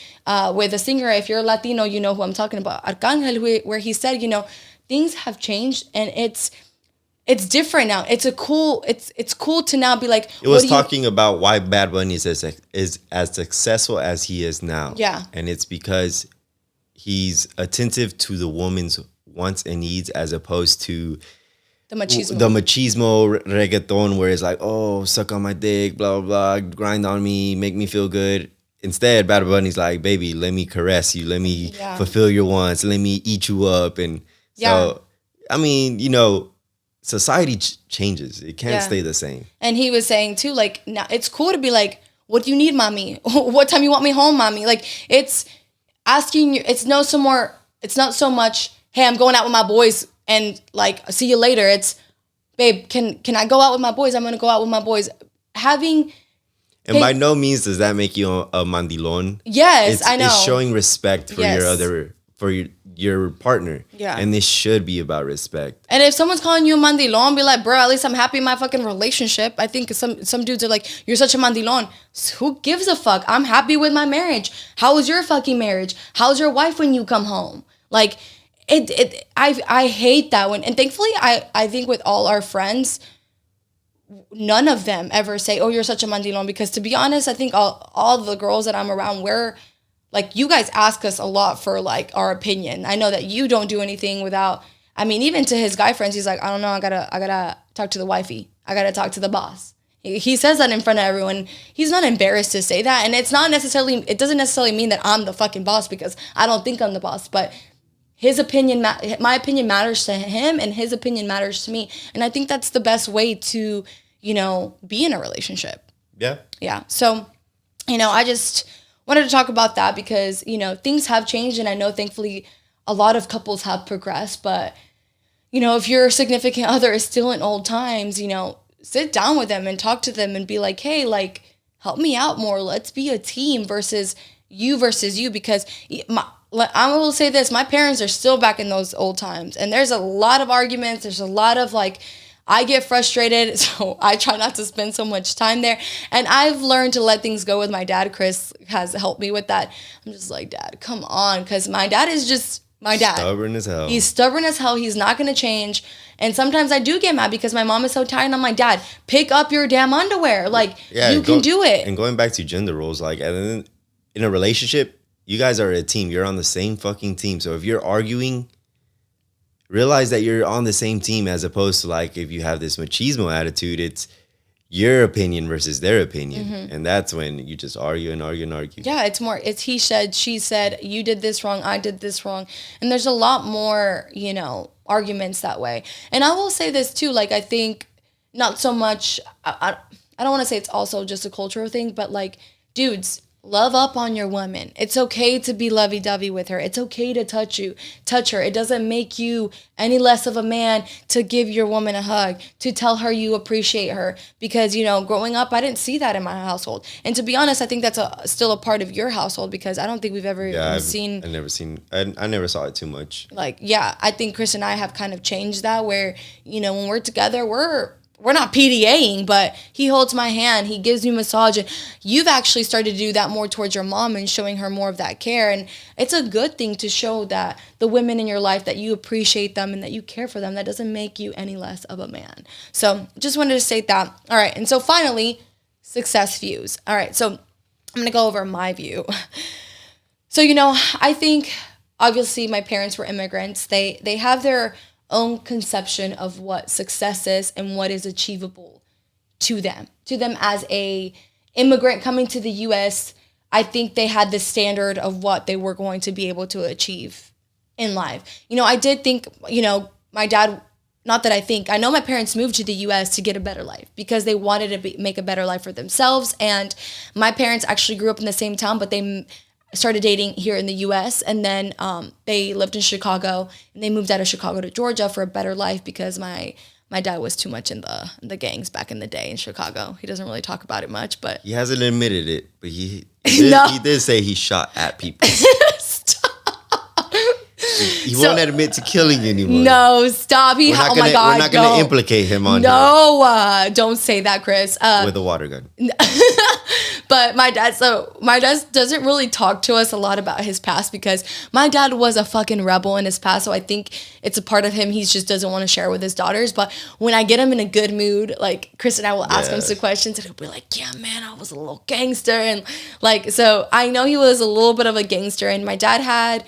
with a singer. If you're Latino, you know who I'm talking about, Arcangel, where he said, you know, things have changed, and it's different now. It's cool to now be like. It was talking about why Bad Bunny is as successful as he is now. Yeah, and it's because he's attentive to the woman's wants and needs, as opposed to the machismo reggaeton, where it's like, oh, suck on my dick, blah, blah, blah, grind on me, make me feel good. Instead, Bad Bunny's like, baby, let me caress you. Let me fulfill your wants. Let me eat you up. And so, I mean, you know, society changes. It can't stay the same. And he was saying, too, like, now it's cool to be like, what do you need, mommy? What time you want me home, mommy? Like, it's asking you, it's not so much, hey, I'm going out with my boys and like, see you later. It's, babe, can I go out with my boys? I'm going to go out with my boys. And by no means does that make you a mandilon. Yes, I know. It's showing respect for your partner. Yeah. And this should be about respect. And if someone's calling you a mandilon, be like, bro, at least I'm happy in my fucking relationship. I think some dudes are like, you're such a mandilon. Who gives a fuck? I'm happy with my marriage. How was your fucking marriage? How's your wife when you come home? Like, I hate that one. And thankfully, I think with all our friends, none of them ever say, oh, you're such a mandilon. Because to be honest, I think all the girls that I'm around, we're like, you guys ask us a lot for like our opinion. I know that you don't do anything without, I mean, even to his guy friends, he's like, I don't know, I gotta talk to the wifey. I gotta talk to the boss. He says that in front of everyone. He's not embarrassed to say that. And it doesn't necessarily mean that I'm the fucking boss, because I don't think I'm the boss, but his opinion, my opinion matters to him, and his opinion matters to me. And I think that's the best way to, you know, be in a relationship. Yeah. Yeah. So, you know, I just wanted to talk about that, because, you know, things have changed, and I know thankfully a lot of couples have progressed. But, you know, if your significant other is still in old times, you know, sit down with them and talk to them and be like, hey, like, help me out more. Let's be a team versus you. Because I will say this, my parents are still back in those old times, and there's a lot of arguments. There's a lot of like, I get frustrated, so I try not to spend so much time there. And I've learned to let things go with my dad. Chris has helped me with that. I'm just like, Dad, come on. Because my dad is just my dad. Stubborn as hell. He's stubborn as hell. He's not going to change. And sometimes I do get mad because my mom is so tired. And I'm like, Dad, pick up your damn underwear. Like, you can do it. And going back to gender roles, like, in a relationship, you guys are a team. You're on the same fucking team. So if you're arguing, realize that you're on the same team, as opposed to like, if you have this machismo attitude, it's your opinion versus their opinion. Mm-hmm. And that's when you just argue and argue and argue. Yeah, it's he said, she said, you did this wrong, I did this wrong. And there's a lot more, you know, arguments that way. And I will say this too, like, I think not so much, I don't want to say it's also just a cultural thing, but like, dudes, love up on your woman. It's okay to be lovey-dovey with her. It's okay to touch her. It doesn't make you any less of a man to give your woman a hug, to tell her you appreciate her. Because, you know, growing up, I didn't see that in my household. And to be honest, I think that's still a part of your household, because I don't think we've ever seen. I never saw it too much. Like, yeah, I think Chris and I have kind of changed that, where, you know, when we're together, we're we're not PDAing, but he holds my hand, he gives me massage, and you've actually started to do that more towards your mom and showing her more of that care. And it's a good thing to show that the women in your life, that you appreciate them and that you care for them. That doesn't make you any less of a man. So just wanted to state that. All right. And so finally, success views. All right. So I'm going to go over my view. So, I think obviously my parents were immigrants. They have their own conception of what success is and what is achievable to them as a immigrant coming to the US. I think they had the standard of what they were going to be able to achieve in life. I did think, my dad, not that I know my parents moved to the US to get a better life because they wanted to make a better life for themselves. And my parents actually grew up in the same town, but they started dating here in the US, and then they lived in Chicago, and they moved out of Chicago to Georgia for a better life because my dad was too much in the gangs back in the day in Chicago. He doesn't really talk about it much, but he hasn't admitted it, but he No. he did say he shot at people. Stop. He won't admit to killing anyone. No, stop. We're not gonna don't. implicate him on No, don't say that, Chris. with a water gun. But my dad doesn't really talk to us a lot about his past because my dad was a fucking rebel in his past. So I think it's a part of him he just doesn't want to share with his daughters. But when I get him in a good mood, like Chris and I will ask him some questions, and he'll be like, yeah, man, I was a little gangster. And so I know he was a little bit of a gangster, and my dad had,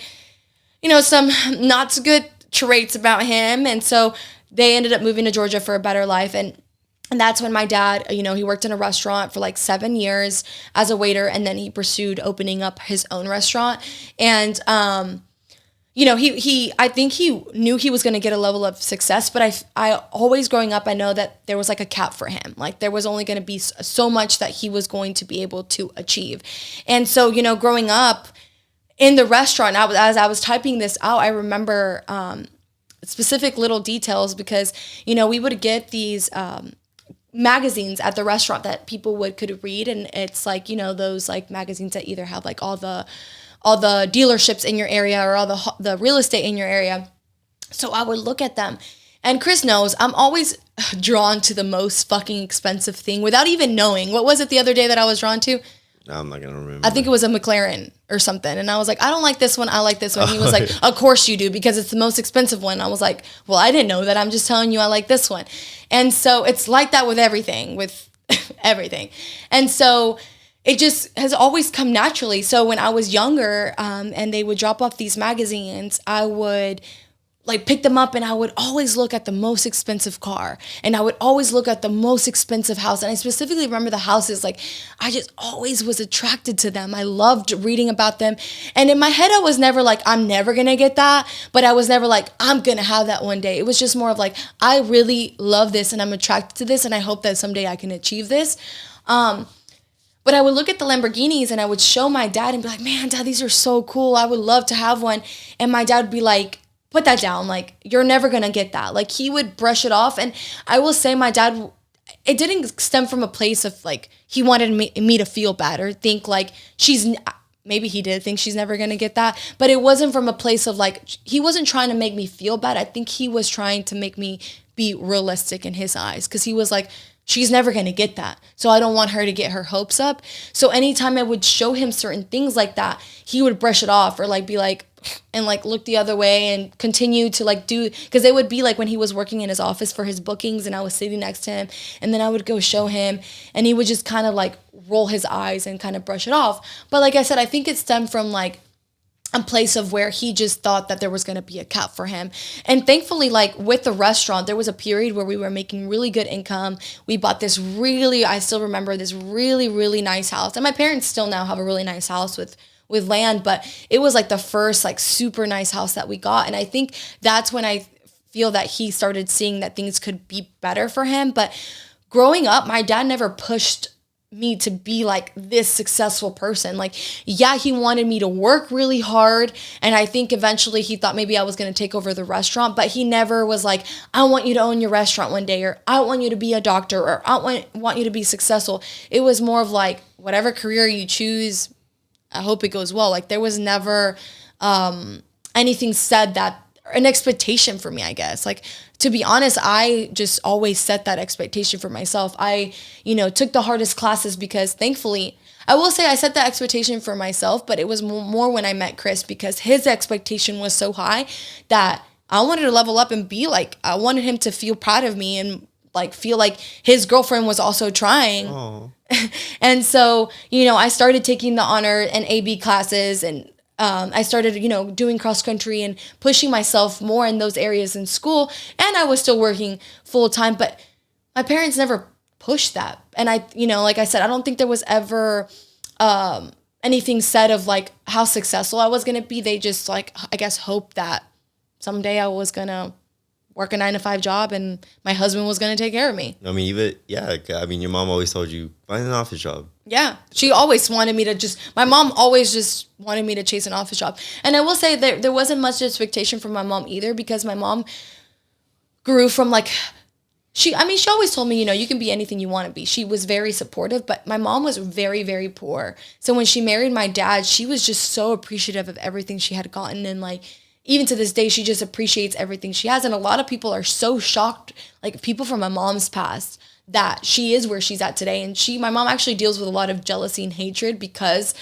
some not so good traits about him. And so they ended up moving to Georgia for a better life. And that's when my dad, he worked in a restaurant for like 7 years as a waiter, and then he pursued opening up his own restaurant. And, I think he knew he was going to get a level of success, but I always growing up, I know that there was like a cap for him. Like there was only going to be so much that he was going to be able to achieve. And so, growing up in the restaurant, as I was typing this out, I remember specific little details because, we would get these magazines at the restaurant that people could read, and it's like those like magazines that either have like all the dealerships in your area or all the real estate in your area. So I would look at them, and Chris knows I'm always drawn to the most fucking expensive thing without even knowing. What was it the other day that I was drawn to? I'm not gonna remember. I think it was a McLaren or something. And I was like, I don't like this one. I like this one. He was like, of course you do, because it's the most expensive one. I was like, well, I didn't know that. I'm just telling you I like this one. And so it's like that with everything, with everything. And so it just has always come naturally. So when I was younger, and they would drop off these magazines, I would like pick them up, and I would always look at the most expensive car, and I would always look at the most expensive house. And I specifically remember the houses, like I just always was attracted to them. I loved reading about them. And in my head, I was never like, I'm never going to get that. But I was never like, I'm going to have that one day. It was just more of like, I really love this and I'm attracted to this, and I hope that someday I can achieve this. But I would look at the Lamborghinis and I would show my dad and be like, man, Dad, these are so cool. I would love to have one. And my dad would be like, put that down. Like, you're never going to get that. Like, he would brush it off. And I will say my dad, it didn't stem from a place of like, he wanted me to feel bad or think like maybe he did think she's never going to get that. But it wasn't from a place of like, he wasn't trying to make me feel bad. I think he was trying to make me be realistic in his eyes. Because he was like, she's never going to get that. So I don't want her to get her hopes up. So anytime I would show him certain things like that, he would brush it off or like be like, and like look the other way and continue to like do, because it would be like when he was working in his office for his bookings and I was sitting next to him, and then I would go show him and he would just kind of like roll his eyes and kind of brush it off. But like I said, I think it stemmed from like a place of where he just thought that there was going to be a cap for him. And thankfully, like with the restaurant, there was a period where we were making really good income. We bought this I still remember this really, really nice house. And my parents still now have a really nice house with land, but it was like the first like super nice house that we got. And I think that's when I feel that he started seeing that things could be better for him. But growing up, my dad never pushed me to be like this successful person. Like, yeah, he wanted me to work really hard. And I think eventually he thought maybe I was going to take over the restaurant, but he never was like, I want you to own your restaurant one day, or I want you to be a doctor, or I want you to be successful. It was more of like, whatever career you choose, I hope it goes well. Like there was never anything said that, an expectation for me, I guess. Like, to be honest, I just always set that expectation for myself. I, took the hardest classes because thankfully, I will say I set that expectation for myself, but it was more when I met Chris because his expectation was so high that I wanted to level up and be like, I wanted him to feel proud of me and like feel like his girlfriend was also trying. And so, I started taking the honor and AB classes, and I started, doing cross country and pushing myself more in those areas in school. And I was still working full time, but my parents never pushed that. And I, like I said, I don't think there was ever anything said of like how successful I was going to be. They just like, I guess, hoped that someday I was going to work a 9-to-5 job and my husband was going to take care of me. I mean, your mom always told you, find an office job. Yeah. She always wanted me to my mom always just wanted me to chase an office job. And I will say there wasn't much expectation from my mom either, because my mom grew from like, she always told me, you can be anything you want to be. She was very supportive, but my mom was very, very poor. So when she married my dad, she was just so appreciative of everything she had gotten. And like, even to this day, she just appreciates everything she has. And a lot of people are so shocked, like people from my mom's past, that she is where she's at today. And my mom actually deals with a lot of jealousy and hatred because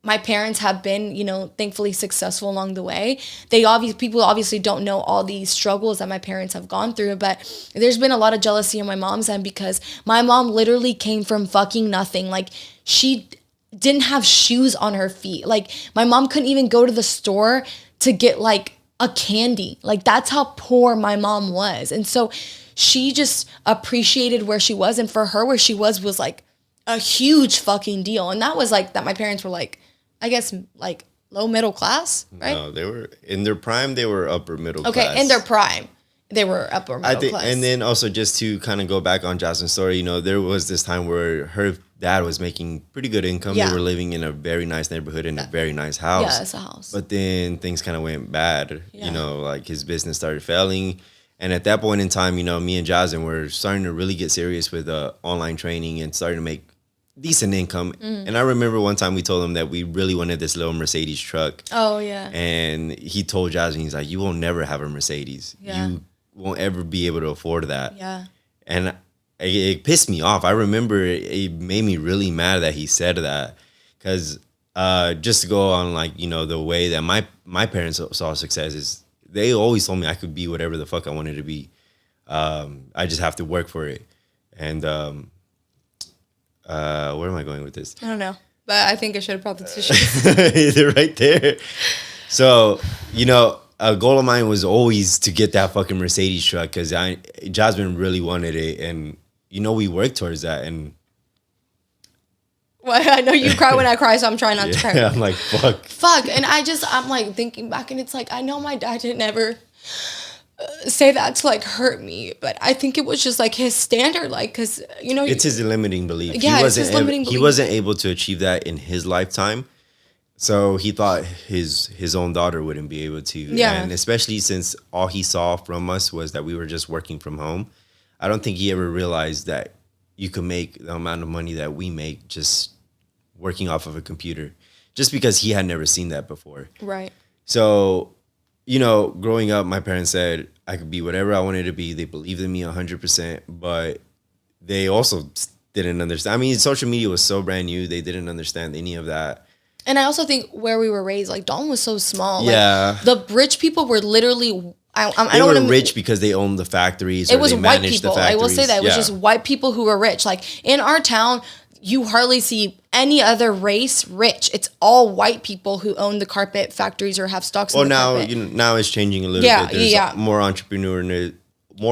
my parents have been, thankfully successful along the way. People obviously don't know all these struggles that my parents have gone through, but there's been a lot of jealousy on my mom's end because my mom literally came from fucking nothing. Like, she didn't have shoes on her feet. Like, my mom couldn't even go to the store to get like a candy. Like, that's how poor my mom was. And so she just appreciated where she was. And for her, where she was like a huge fucking deal. And that was like, that my parents were like, I guess like low middle class, right? No, they were in their prime. They were upper middle class. Okay, in their prime, they were upper middle class. And then also just to kind of go back on Jasmine's story, there was this time where her dad was making pretty good income. Yeah. They were living in a very nice neighborhood in a very nice house. Yeah, it's a house. But then things kind of went bad. Yeah. Like his business started failing. And at that point in time, me and Jasmine were starting to really get serious with online training and starting to make decent income. And I remember one time we told him that we really wanted this little Mercedes truck. Oh, yeah. And he told Jasmine, he's like, you will never have a Mercedes. Yeah. You won't ever be able to afford that. Yeah. And it pissed me off. I remember it made me really mad that he said that, because just to go on like, the way that my parents saw success is they always told me I could be whatever the fuck I wanted to be. I just have to work for it. And where am I going with this? I don't know, but I think I should have brought the tissues. They're right there. So, a goal of mine was always to get that fucking Mercedes truck, because Jasmine really wanted it, and we worked towards that. And well, I know you cry when I cry, so I'm trying not to cry. I'm like, fuck. And I'm like thinking back, and it's like, I know my dad didn't ever say that to like hurt me, but I think it was just like his standard, like, because it's his limiting belief. Yeah, it's his limiting belief. He wasn't able to achieve that in his lifetime. So he thought his own daughter wouldn't be able to. Yeah. And especially since all he saw from us was that we were just working from home. I don't think he ever realized that you could make the amount of money that we make just working off of a computer, just because he had never seen that before. Right. So, growing up, my parents said I could be whatever I wanted to be. They believed in me 100%, but they also didn't understand. I mean, social media was so brand new. They didn't understand any of that. And I also think where we were raised, like, Dalton was so small. Yeah. Like, the rich people were literally... They were rich because they owned the factories. It was white people. I will say that. It was just white people who were rich. Like, in our town, you hardly see any other race rich. It's all white people who own the carpet factories or have stocks in the carpet. Now it's changing a little bit. There's more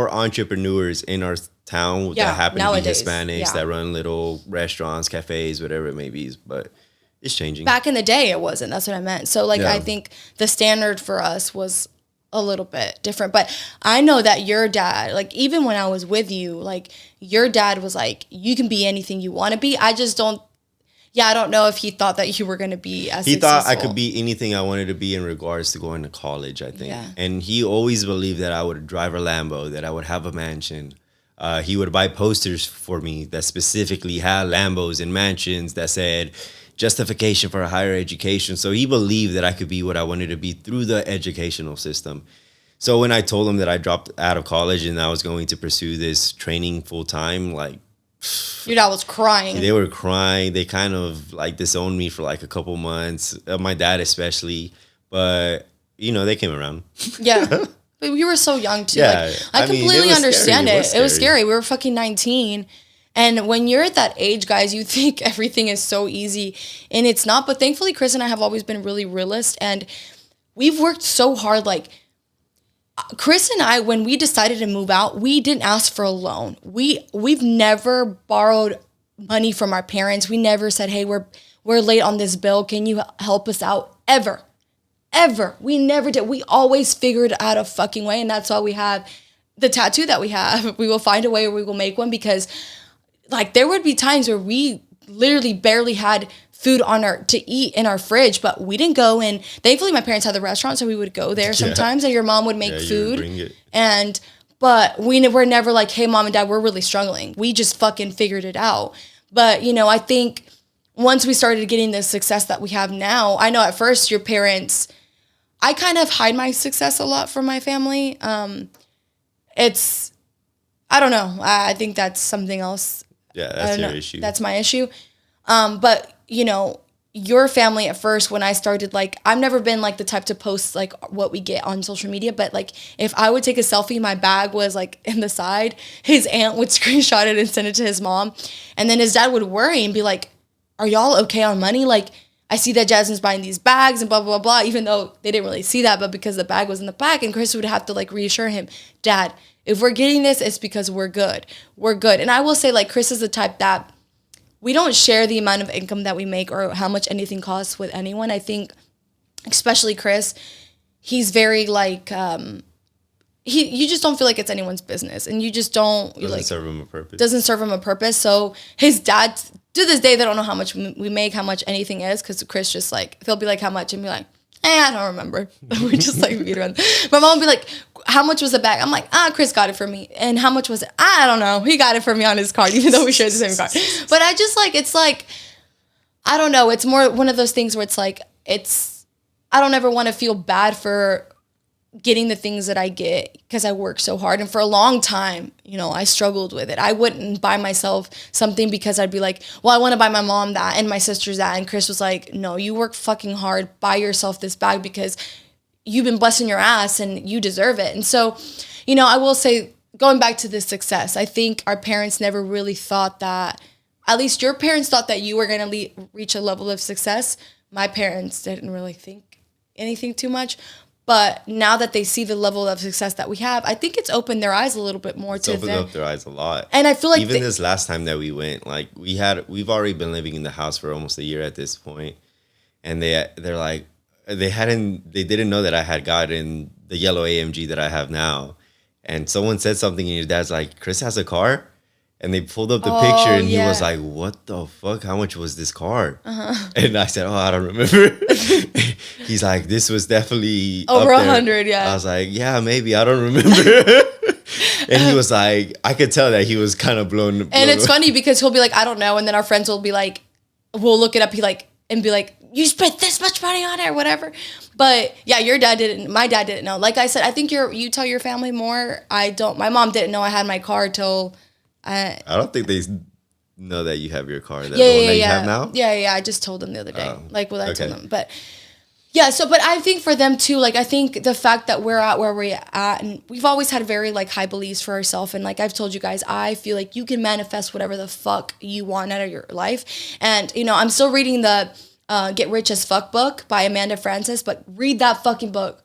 entrepreneurs in our town that happen nowadays to be Hispanics that run little restaurants, cafes, whatever it may be. But it's changing. Back in the day, it wasn't. That's what I meant. So, like, I think the standard for us was a little bit different. But I know that your dad, like, even when I was with you, like, your dad was like, you can be anything you want to be. I don't know if he thought that you were going to be as successful. He thought I could be anything I wanted to be in regards to going to college, I think. Yeah. And he always believed that I would drive a Lambo, that I would have a mansion. He would buy posters for me that specifically had Lambos and mansions that said justification for a higher education. So he believed that I could be what I wanted to be through the educational system. So when I told them that I dropped out of college and I was going to pursue this training full time, like your dad was crying. they were crying. They kind of like disowned me for like a couple months. My dad especially, but you know they came around. Yeah, but we were so young too. Yeah, like, I completely understand it. It was scary. We were fucking 19. And when you're at that age, guys, you think everything is so easy, and it's not. But thankfully, Chris and I have always been really realist, and we've worked so hard. Like, Chris and I, when we decided to move out, we didn't ask for a loan. We've never borrowed money from our parents. We never said, "Hey, we're late on this bill. Can you help us out?" Ever. We never did. We always figured out a fucking way, and that's why we have the tattoo that we have. We will find a way, or we will make one, because like there would be times where we literally barely had food to eat in our fridge, but we didn't go in. Thankfully, my parents had the restaurant, so we would go there sometimes, and your mom would make food. Bring it. But we were never like, "Hey, mom and dad, we're really struggling." We just fucking figured it out. But you know, I think once we started getting the success that we have now, I know at first your parents, I kind of hide my success a lot from my family. I don't know. I think that's something else. Yeah, that's your issue. That's my issue. But, you know, your family at first, when I started, like, I've never been, like, the type to post, like, what we get on social media. But, like, if I would take a selfie, my bag was, like, in the side, his aunt would screenshot it and send it to his mom. And then his dad would worry and be like, "Are y'all okay on money? Like, I see that Jasmine's buying these bags and blah, blah, blah," even though they didn't really see that, but because the bag was in the back. And Chris would have to, like, reassure him, "Dad, if we're getting this, it's because we're good. We're good." And I will say, like, Chris is the type that we don't share the amount of income that we make or how much anything costs with anyone. I think, especially Chris, he's very, like, you just don't feel like it's anyone's business. And you just don't. Doesn't serve him a purpose. Doesn't serve him a purpose. So his dad, to this day, they don't know how much we make, how much anything is, because Chris just, like, they'll be like, "How much?" And be like, I don't remember. We just, like, beat around. My mom would be like, "How much was the bag?" I'm like, Chris got it for me. "And how much was it?" "I don't know. He got it for me on his card," even though we share the same card. But I just, like, it's like, I don't know. It's more one of those things where it's like, I don't ever want to feel bad for getting the things that I get because I work so hard. And for a long time, you know, I struggled with it. I wouldn't buy myself something because I'd be like, "Well, I want to buy my mom that and my sisters that." And Chris was like, "No, you work fucking hard. Buy yourself this bag because you've been busting your ass and you deserve it." And so, you know, I will say, going back to this success, I think our parents never really thought that, at least your parents thought that you were going to reach a level of success. My parents didn't really think anything too much. But now that they see the level of success that we have, I think it's opened their eyes a little bit more to them. It's opened up their eyes a lot. And I feel like even this last time that we went, like we've already been living in the house for almost a year at this point, and they're like they didn't know that I had gotten the yellow AMG that I have now, and someone said something, and your dad's like, "Chris has a car." And they pulled up the picture, and he was like, "What the fuck? How much was this car?" And I said, "Oh, I don't remember." He's like, "This was definitely over 100, yeah." I was like, "Yeah, maybe. I don't remember." And he was like, I could tell that he was kind of blown. And it's funny because he'll be like, "I don't know," and then our friends will be like, we'll look it up. And be like, "You spent this much money on it," or whatever. But yeah, your dad didn't. My dad didn't know. Like I said, I think you tell your family more. I don't. My mom didn't know I had my car till. I don't think they know that you have your car. That you have now? Yeah. I just told them the other day. I told them. But yeah, but I think for them too, like, I think the fact that we're at where we're at, and we've always had very, like, high beliefs for ourselves. And like I've told you guys, I feel like you can manifest whatever the fuck you want out of your life. And, you know, I'm still reading the Get Rich as Fuck book by Amanda Frances, but read that fucking book.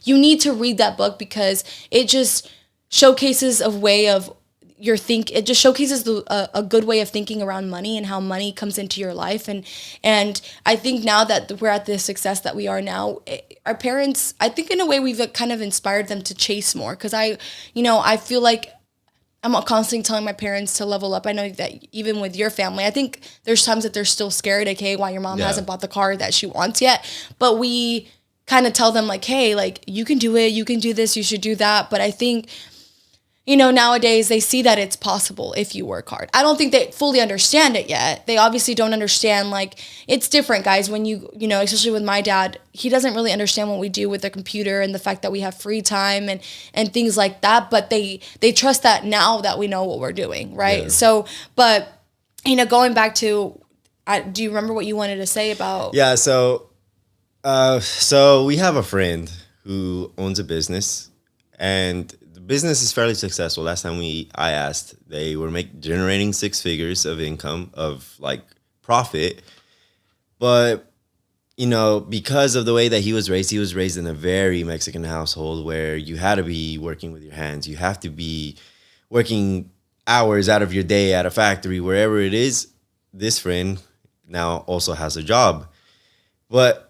You need to read that book because it just showcases a way of it just showcases a good way of thinking around money and how money comes into your life. And I think now that we're at the success that we are now, our parents, I think in a way we've kind of inspired them to chase more. Cause I feel like I'm constantly telling my parents to level up. I know that even with your family, I think there's times that they're still scared, okay, why your mom hasn't bought the car that she wants yet. But we kind of tell them like, "Hey, like, you can do it, you can do this, you should do that." But I think, nowadays they see that it's possible if you work hard. I don't think they fully understand it yet. They obviously don't understand, like, it's different, guys, when especially with my dad, he doesn't really understand what we do with the computer and the fact that we have free time and things like that, but they trust that now that we know what we're doing, right? Yeah. So, but, going back to, do you remember what you wanted to say about? Yeah, so we have a friend who owns a business, and the business is fairly successful. Last time I asked, they were generating 6 figures of income, of like profit. But, because of the way that he was raised in a very Mexican household where you had to be working with your hands. You have to be working hours out of your day at a factory, wherever it is. This friend now also has a job. But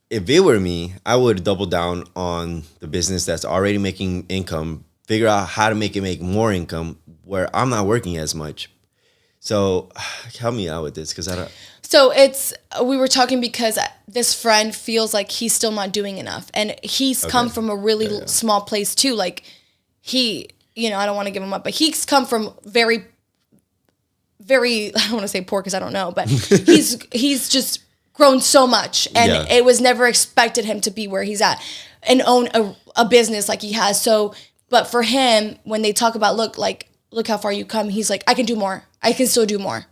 if it were me, I would double down on the business that's already making income, figure out how to make more income where I'm not working as much. So help me out with this, because I don't. So we were talking because this friend feels like he's still not doing enough. And he's come from a really small place too. Like I don't want to give him up, but he's come from very, very, I don't want to say poor because I don't know, but he's just grown so much, and it was never expected him to be where he's at and own a business like he has. So, but for him, when they talk about look how far you come, he's like, I can do more. I can still do more.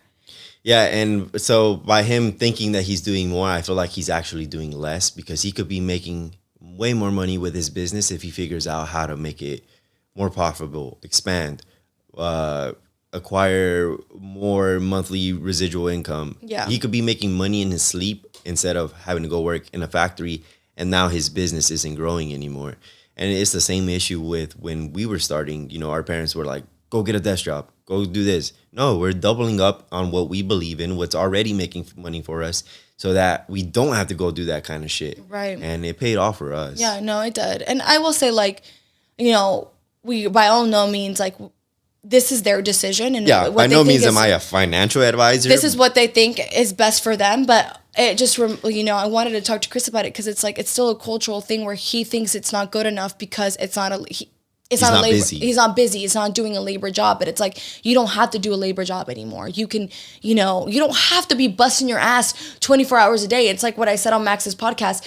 Yeah, and so by him thinking that he's doing more, I feel like he's actually doing less, because he could be making way more money with his business if he figures out how to make it more profitable, expand, acquire more monthly residual income. Yeah. He could be making money in his sleep instead of having to go work in a factory, and now his business isn't growing anymore. And it's the same issue with when we were starting. Our parents were like, go get a desk job, go do this. No, we're doubling up on what we believe in, what's already making money for us, so that we don't have to go do that kind of shit. Right. And it paid off for us. Yeah, no, it did. And I will say, we by all no means, this is their decision. And by no means am I a financial advisor. This is what they think is best for them. But it just, I wanted to talk to Chris about it, because it's like, it's still a cultural thing where he thinks it's not good enough because it's not he's not busy. He's not busy. He's not doing a labor job. But it's like, you don't have to do a labor job anymore. You can, you don't have to be busting your ass 24 hours a day. It's like what I said on Max's podcast.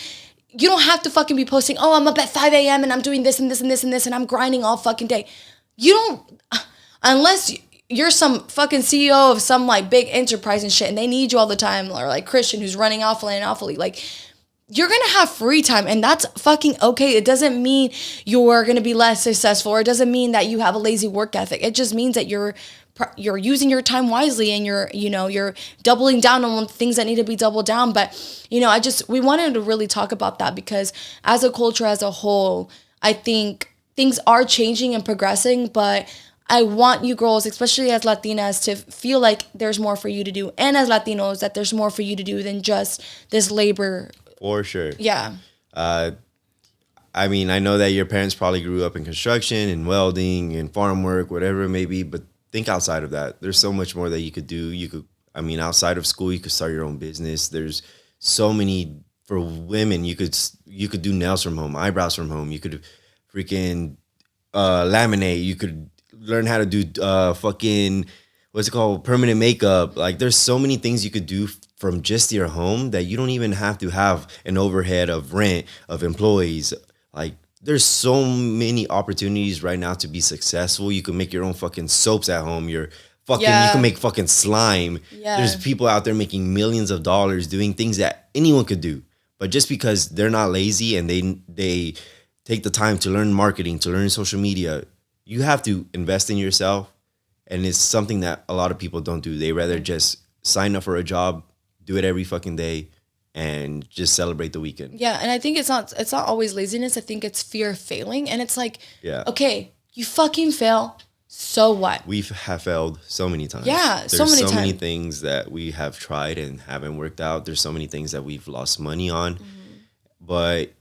You don't have to fucking be posting, oh, I'm up at 5 a.m. and I'm doing this and this and this and this and I'm grinding all fucking day. You don't, unless you're some fucking CEO of some big enterprise and shit, and they need you all the time, or Christian who's running awfully, you're going to have free time, and that's fucking okay. It doesn't mean you're going to be less successful, or it doesn't mean that you have a lazy work ethic. It just means that you're using your time wisely, and you're doubling down on things that need to be doubled down. But, we wanted to really talk about that, because as a culture as a whole, I think things are changing and progressing, but I want you girls, especially as Latinas, to feel like there's more for you to do. And as Latinos, that there's more for you to do than just this labor. For sure. Yeah. I know that your parents probably grew up in construction and welding and farm work, whatever it may be, but think outside of that. There's so much more that you could do. Outside of school, you could start your own business. There's so many, for women, you could do nails from home, eyebrows from home. You could freaking laminate. You could learn how to do permanent makeup. There's so many things you could do from just your home that you don't even have to have an overhead of rent, of employees. There's so many opportunities right now to be successful. You can make your own fucking soaps at home. You can make fucking slime. Yeah. There's people out there making millions of dollars doing things that anyone could do. But just because they're not lazy and they take the time to learn marketing, to learn social media, you have to invest in yourself. And it's something that a lot of people don't do. They rather just sign up for a job, do it every fucking day, and just celebrate the weekend. Yeah, and I think it's not always laziness. I think it's fear of failing. And it's okay, you fucking fail. So what? We have failed so many times. Yeah, so many things that we have tried and haven't worked out. There's so many things that we've lost money on. Mm-hmm. But,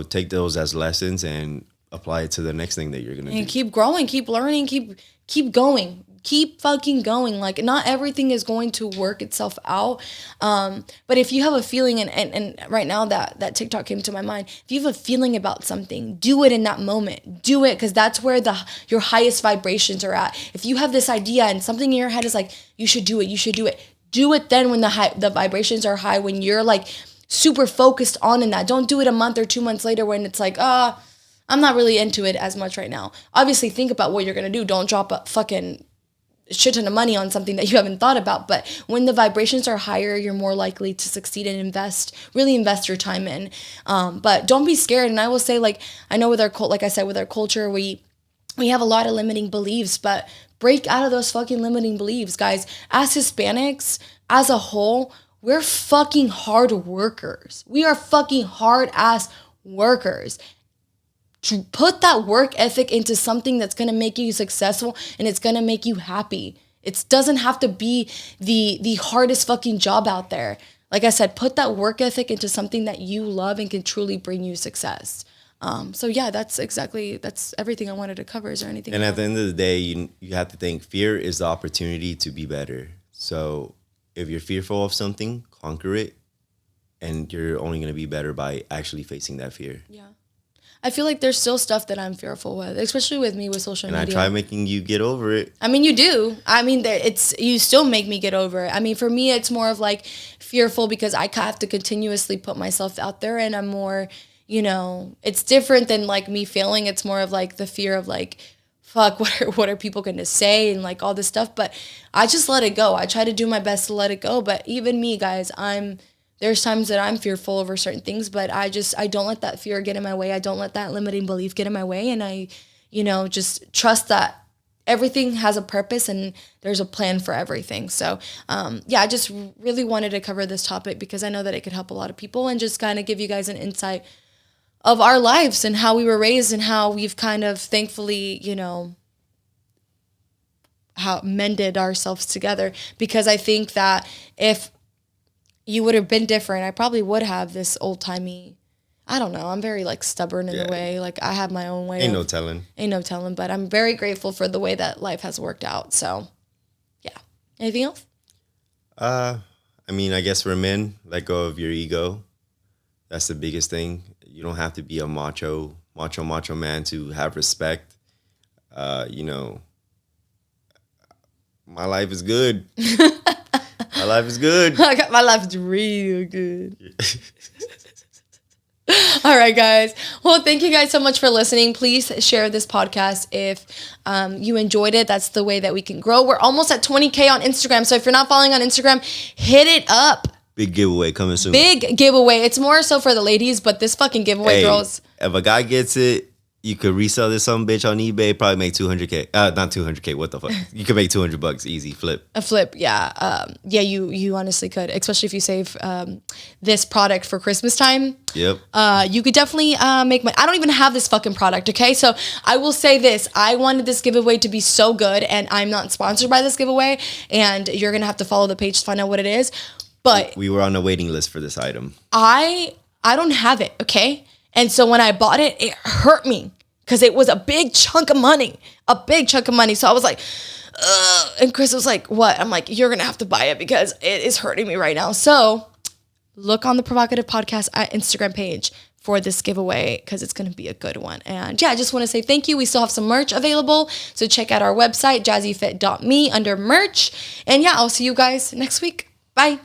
take those as lessons and apply it to the next thing that you're going to do. And keep growing, keep learning, keep going. keep fucking going. Like, not everything is going to work itself out. But if you have a feeling, and right now that TikTok came to my mind, if you have a feeling about something, do it in that moment. Do it, because that's where your highest vibrations are at. If you have this idea and something in your head is like, you should do it. Do it then when the vibrations are high, when you're like super focused on in that. Don't do it a month or 2 months later when it's like, I'm not really into it as much right now. Obviously, think about what you're going to do. Don't drop a fucking shit ton of money on something that you haven't thought about. But when the vibrations are higher, you're more likely to succeed and really invest your time in. But don't be scared. And I will say, like, I know with our like I said, with our culture, we have a lot of limiting beliefs, but break out of those fucking limiting beliefs, guys. As Hispanics, as a whole, we're fucking hard workers. We are fucking hard ass workers. To put that work ethic into something that's going to make you successful and it's going to make you happy. It doesn't have to be the hardest fucking job out there. Like I said, put that work ethic into something that you love and can truly bring you success. So yeah, that's everything I wanted to cover. Is there anything And else? at the end of the day, you have to think fear is the opportunity to be better. So if you're fearful of something, conquer it. And you're only going to be better by actually facing that fear. Yeah. I feel like there's still stuff that I'm fearful with, especially with me with social media. And I try making you get over it. I mean, you do. I mean, you still make me get over it. I mean, for me, it's more of like fearful because I have to continuously put myself out there, and I'm more, it's different than like me failing. It's more of like the fear of like, fuck, what are people going to say and like all this stuff. But I just let it go. I try to do my best to let it go. But even me, guys, there's times that I'm fearful over certain things, but I don't let that fear get in my way. I don't let that limiting belief get in my way. And I, just trust that everything has a purpose and there's a plan for everything. So, I just really wanted to cover this topic because I know that it could help a lot of people and just kind of give you guys an insight of our lives and how we were raised and how we've kind of thankfully, how mended ourselves together. Because I think that if you would have been different, I probably would have this old-timey, I don't know, I'm very like stubborn in the way, like I have my own way. Ain't no telling, but I'm very grateful for the way that life has worked out. So yeah. Anything else? I mean, I guess for men, let go of your ego. That's the biggest thing. You don't have to be a macho man to have respect. My life is good. My life is good. My life is real good. All right, guys. Well, thank you guys so much for listening. Please share this podcast if you enjoyed it. That's the way that we can grow. We're almost at 20K on Instagram. So if you're not following on Instagram, hit it up. Big giveaway coming soon. Big giveaway. It's more so for the ladies, but this fucking giveaway, girls. If a guy gets it, you could resell this some bitch on eBay, probably make 200K. Not 200K, what the fuck? You could make $200 easy, flip. A flip, yeah. You honestly could, especially if you save this product for Christmas time. Yep. You could definitely make money. I don't even have this fucking product, okay? So I will say this. I wanted this giveaway to be so good, and I'm not sponsored by this giveaway, and you're going to have to follow the page to find out what it is. But we were on a waiting list for this item. I don't have it, okay? And so when I bought it, it hurt me because it was a big chunk of money. So I was like, ugh. And Chris was like, what? I'm like, you're going to have to buy it because it is hurting me right now. So look on the Provocative Podcast Instagram page for this giveaway because it's going to be a good one. And yeah, I just want to say thank you. We still have some merch available. So check out our website, jazzyfit.me under merch. And yeah, I'll see you guys next week. Bye.